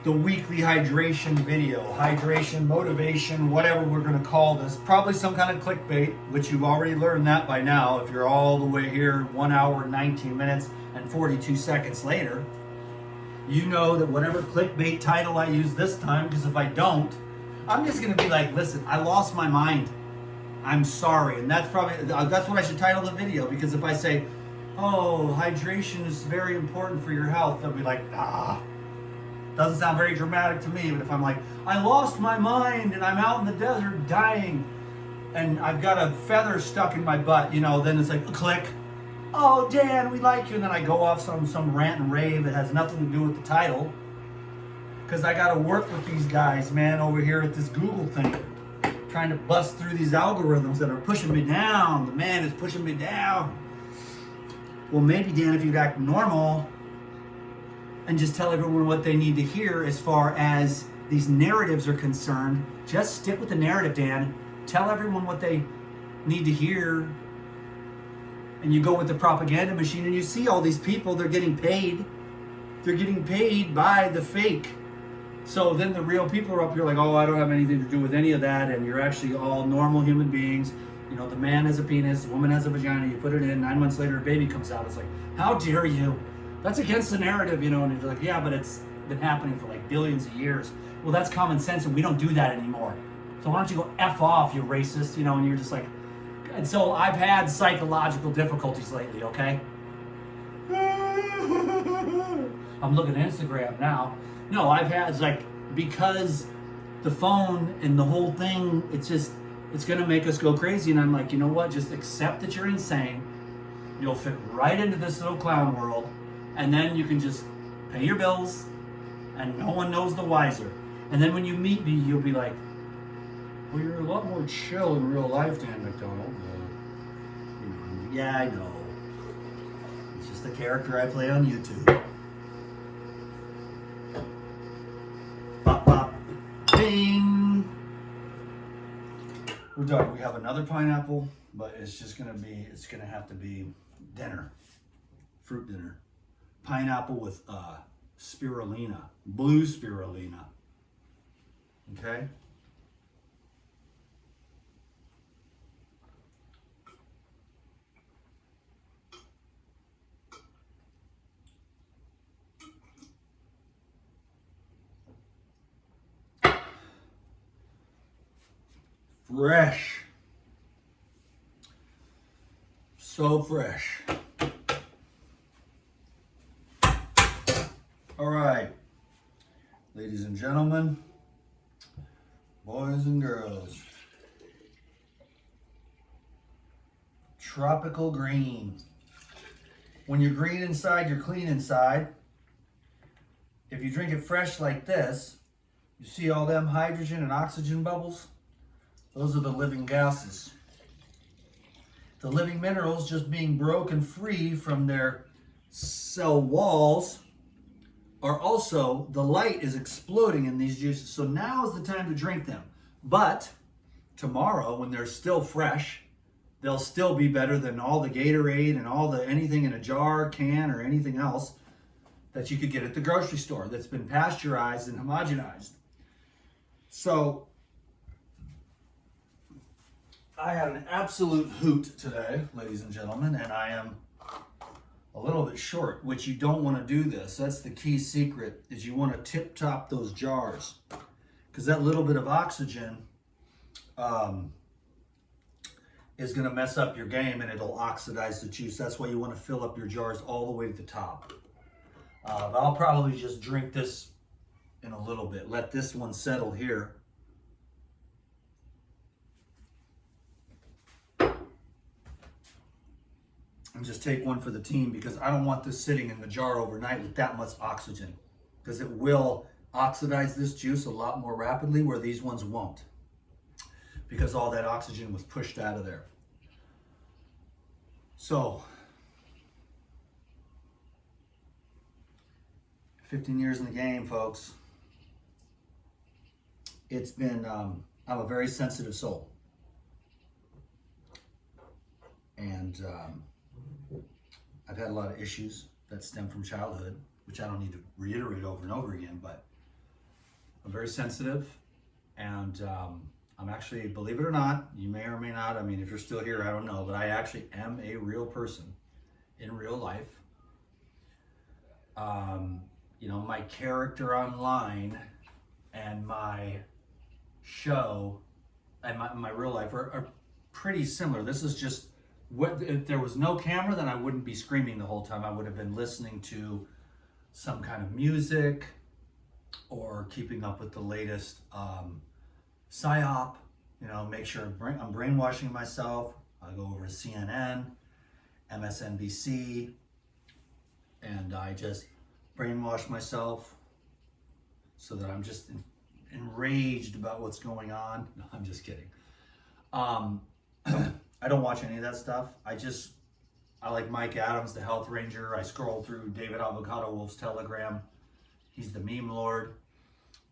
the weekly hydration video. Hydration, motivation, whatever we're going to call this. Probably some kind of clickbait, which you've already learned that by now. If you're all the way here 1 hour, 19 minutes, and 42 seconds later, you know that whatever clickbait title I use this time, because if I don't, I'm just going to be like, listen, I lost my mind. I'm sorry. And that's what I should title the video, because if I say, oh, hydration is very important for your health, they'll be like, doesn't sound very dramatic to me. But if I'm like, I lost my mind and I'm out in the desert dying and I've got a feather stuck in my butt, then it's like, click. Oh, Dan, we like you. And then I go off some rant and rave that has nothing to do with the title. Because I got to work with these guys, man, over here at this Google thing. Trying to bust through these algorithms that are pushing me down. The man is pushing me down. Well, maybe, Dan, if you'd act normal and just tell everyone what they need to hear as far as these narratives are concerned, just stick with the narrative, Dan. Tell everyone what they need to hear. And you go with the propaganda machine and you see all these people, they're getting paid. They're getting paid by the fake. So then the real people are up here like, oh, I don't have anything to do with any of that. And you're actually all normal human beings. The man has a penis, the woman has a vagina, you put it in, 9 months later a baby comes out. It's like, how dare you? That's against the narrative, and you're like, yeah, but it's been happening for like billions of years. Well, that's common sense, and we don't do that anymore. So why don't you go F off, you racist, and you're just like, and so I've had psychological difficulties lately, okay? I'm looking at Instagram now. No, it's like, because the phone and the whole thing, it's gonna make us go crazy, and I'm like, you know what, just accept that you're insane. You'll fit right into this little clown world, and then you can just pay your bills, and no one knows the wiser. And then when you meet me, you'll be like, well, you're a lot more chill in real life, Dan McDonald. Yeah, I know. It's just the character I play on YouTube. Bop, bop, ding. We're done. We have another pineapple, but it's gonna have to be dinner. Fruit dinner. Pineapple with spirulina, blue spirulina. Okay? Fresh. So fresh. All right, ladies and gentlemen, boys and girls, tropical green. When you're green inside, you're clean inside. If you drink it fresh like this, you see all them hydrogen and oxygen bubbles? Those are the living gases. The living minerals just being broken free from their cell walls are also, the light is exploding in these juices. So now is the time to drink them. But tomorrow, when they're still fresh, they'll still be better than all the Gatorade and all the anything in a jar, can, or anything else that you could get at the grocery store that's been pasteurized and homogenized. So I had an absolute hoot today, ladies and gentlemen, and I am a little bit short, which you don't want to do this. That's the key secret, is you want to tip top those jars, because that little bit of oxygen is going to mess up your game and it'll oxidize the juice. That's why you want to fill up your jars all the way to the top. But I'll probably just drink this in a little bit. Let this one settle here. And just take one for the team, because I don't want this sitting in the jar overnight with that much oxygen, because it will oxidize this juice a lot more rapidly, where these ones won't, because all that oxygen was pushed out of there. So 15 years in the game, folks. It's been, I'm a very sensitive soul. And I've had a lot of issues that stem from childhood, which I don't need to reiterate over and over again, but I'm very sensitive, and I'm actually, believe it or not, you may or may not, I mean, if you're still here, I don't know, but I actually am a real person in real life. You know, my character online and my show and my real life are pretty similar. This is just, what if there was no camera, then I wouldn't be screaming the whole time. I would have been listening to some kind of music or keeping up with the latest psyop, you know, make sure I'm brainwashing myself. I go over to CNN, MSNBC, and I just brainwash myself so that I'm just enraged about what's going on. No, I'm just kidding. I don't watch any of that stuff. I like Mike Adams, the health ranger. I scroll through David Avocado Wolf's Telegram. He's the meme lord.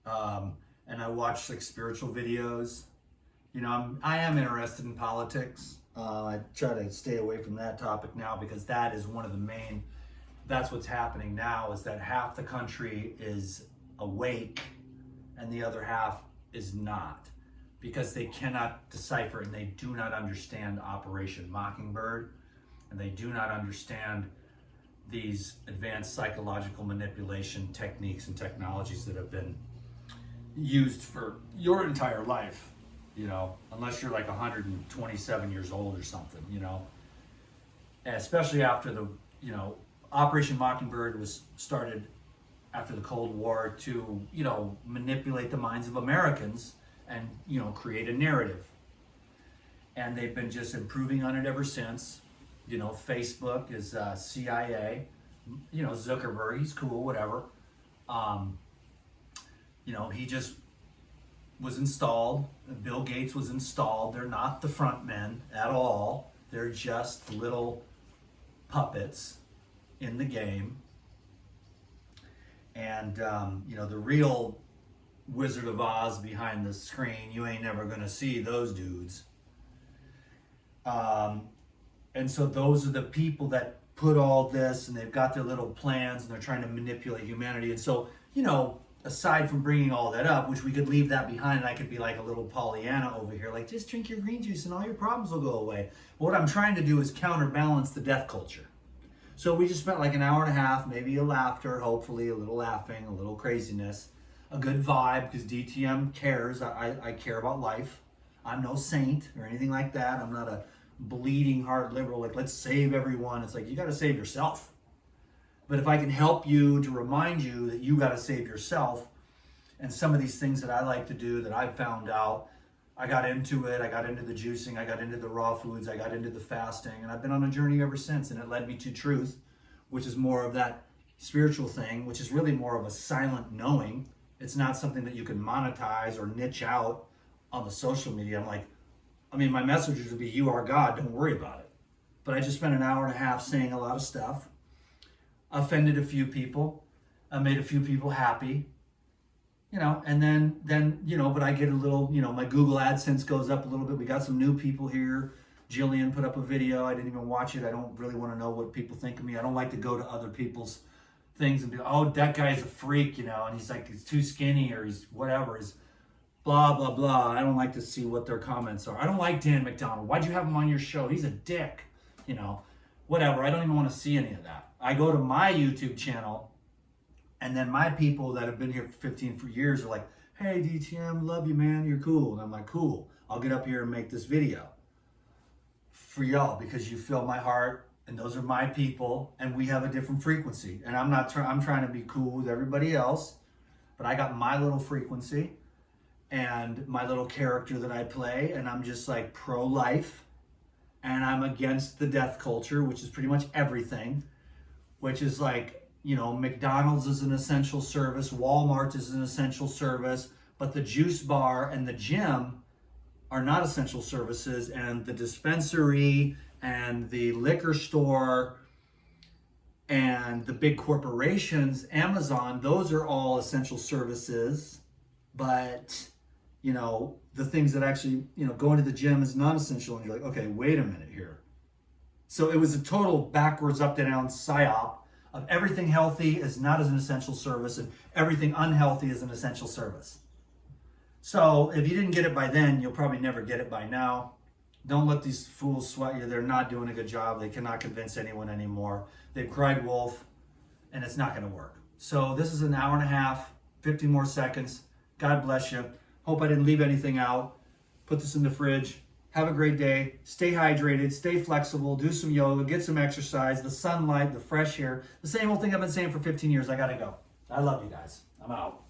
And I watch like spiritual videos. You know, I am interested in politics. I try to stay away from that topic now because that is one of the main, that's what's happening now, is that half the country is awake and the other half is not, because they cannot decipher and they do not understand Operation Mockingbird, and they do not understand these advanced psychological manipulation techniques and technologies that have been used for your entire life, you know, unless you're like 127 years old or something, you know. And especially after the, you know, Operation Mockingbird was started after the Cold War to, you know, manipulate the minds of Americans and, you know, create a narrative. And they've been just improving on it ever since. You know, Facebook is CIA. You know, Zuckerberg, he's cool, whatever. You know, he just was installed. Bill Gates was installed. They're not the front men at all. They're just little puppets in the game. And, you know, the real Wizard of Oz behind the screen, you ain't never going to see those dudes. And so those are the people that put all this, and they've got their little plans, and they're trying to manipulate humanity. And so, you know, aside from bringing all that up, which we could leave that behind, and I could be like a little Pollyanna over here, like, just drink your green juice and all your problems will go away. But what I'm trying to do is counterbalance the death culture. So we just spent like an hour and a half, maybe a laughter, hopefully a little laughing, a little craziness, a good vibe, because DTM cares. I care about life. I'm no saint or anything like that. I'm not a bleeding heart liberal, like, let's save everyone. It's like, you got to save yourself. But if I can help you to remind you that you got to save yourself, and some of these things that I like to do that I've found out, I got into it. I got into the juicing. I got into the raw foods. I got into the fasting. And I've been on a journey ever since. And it led me to truth, which is more of that spiritual thing, which is really more of a silent knowing. It's not something that you can monetize or niche out on the social media. I mean, my message would be, you are God, don't worry about it. But I just spent an hour and a half saying a lot of stuff, offended a few people, made a few people happy, you know, and then, you know, but I get a little, you know, my Google AdSense goes up a little bit. We got some new people here. Jillian put up a video. I didn't even watch it. I don't really want to know what people think of me. I don't like to go to other people's things and be, oh, that guy's a freak, you know, and he's like, he's too skinny, or he's whatever, he's blah, blah, blah. I don't like to see what their comments are. I don't like Dan McDonald. Why'd you have him on your show? He's a dick, you know, whatever. I don't even want to see any of that. I go to my YouTube channel, and then my people that have been here for 15 years are like, hey, DTM, love you, man. You're cool. And I'm like, cool. I'll get up here and make this video for y'all because you fill my heart, and those are my people, and we have a different frequency. And I'm trying to be cool with everybody else, but I got my little frequency and my little character that I play, and I'm just like pro-life, and I'm against the death culture, which is pretty much everything, which is like, you know, McDonald's is an essential service, Walmart is an essential service, but the juice bar and the gym are not essential services, and the dispensary and the liquor store and the big corporations, Amazon, those are all essential services, but, you know, the things that actually, you know, going to the gym is non-essential, and you're like, okay, wait a minute here. So it was a total backwards, up down psyop of everything healthy is not as an essential service and everything unhealthy is an essential service. So if you didn't get it by then, you'll probably never get it by now. Don't let these fools sweat you. They're not doing a good job. They cannot convince anyone anymore. They've cried wolf, and it's not going to work. So this is an hour and a half, 50 more seconds. God bless you. Hope I didn't leave anything out. Put this in the fridge. Have a great day. Stay hydrated. Stay flexible. Do some yoga. Get some exercise. The sunlight, the fresh air. The same old thing I've been saying for 15 years. I got to go. I love you guys. I'm out.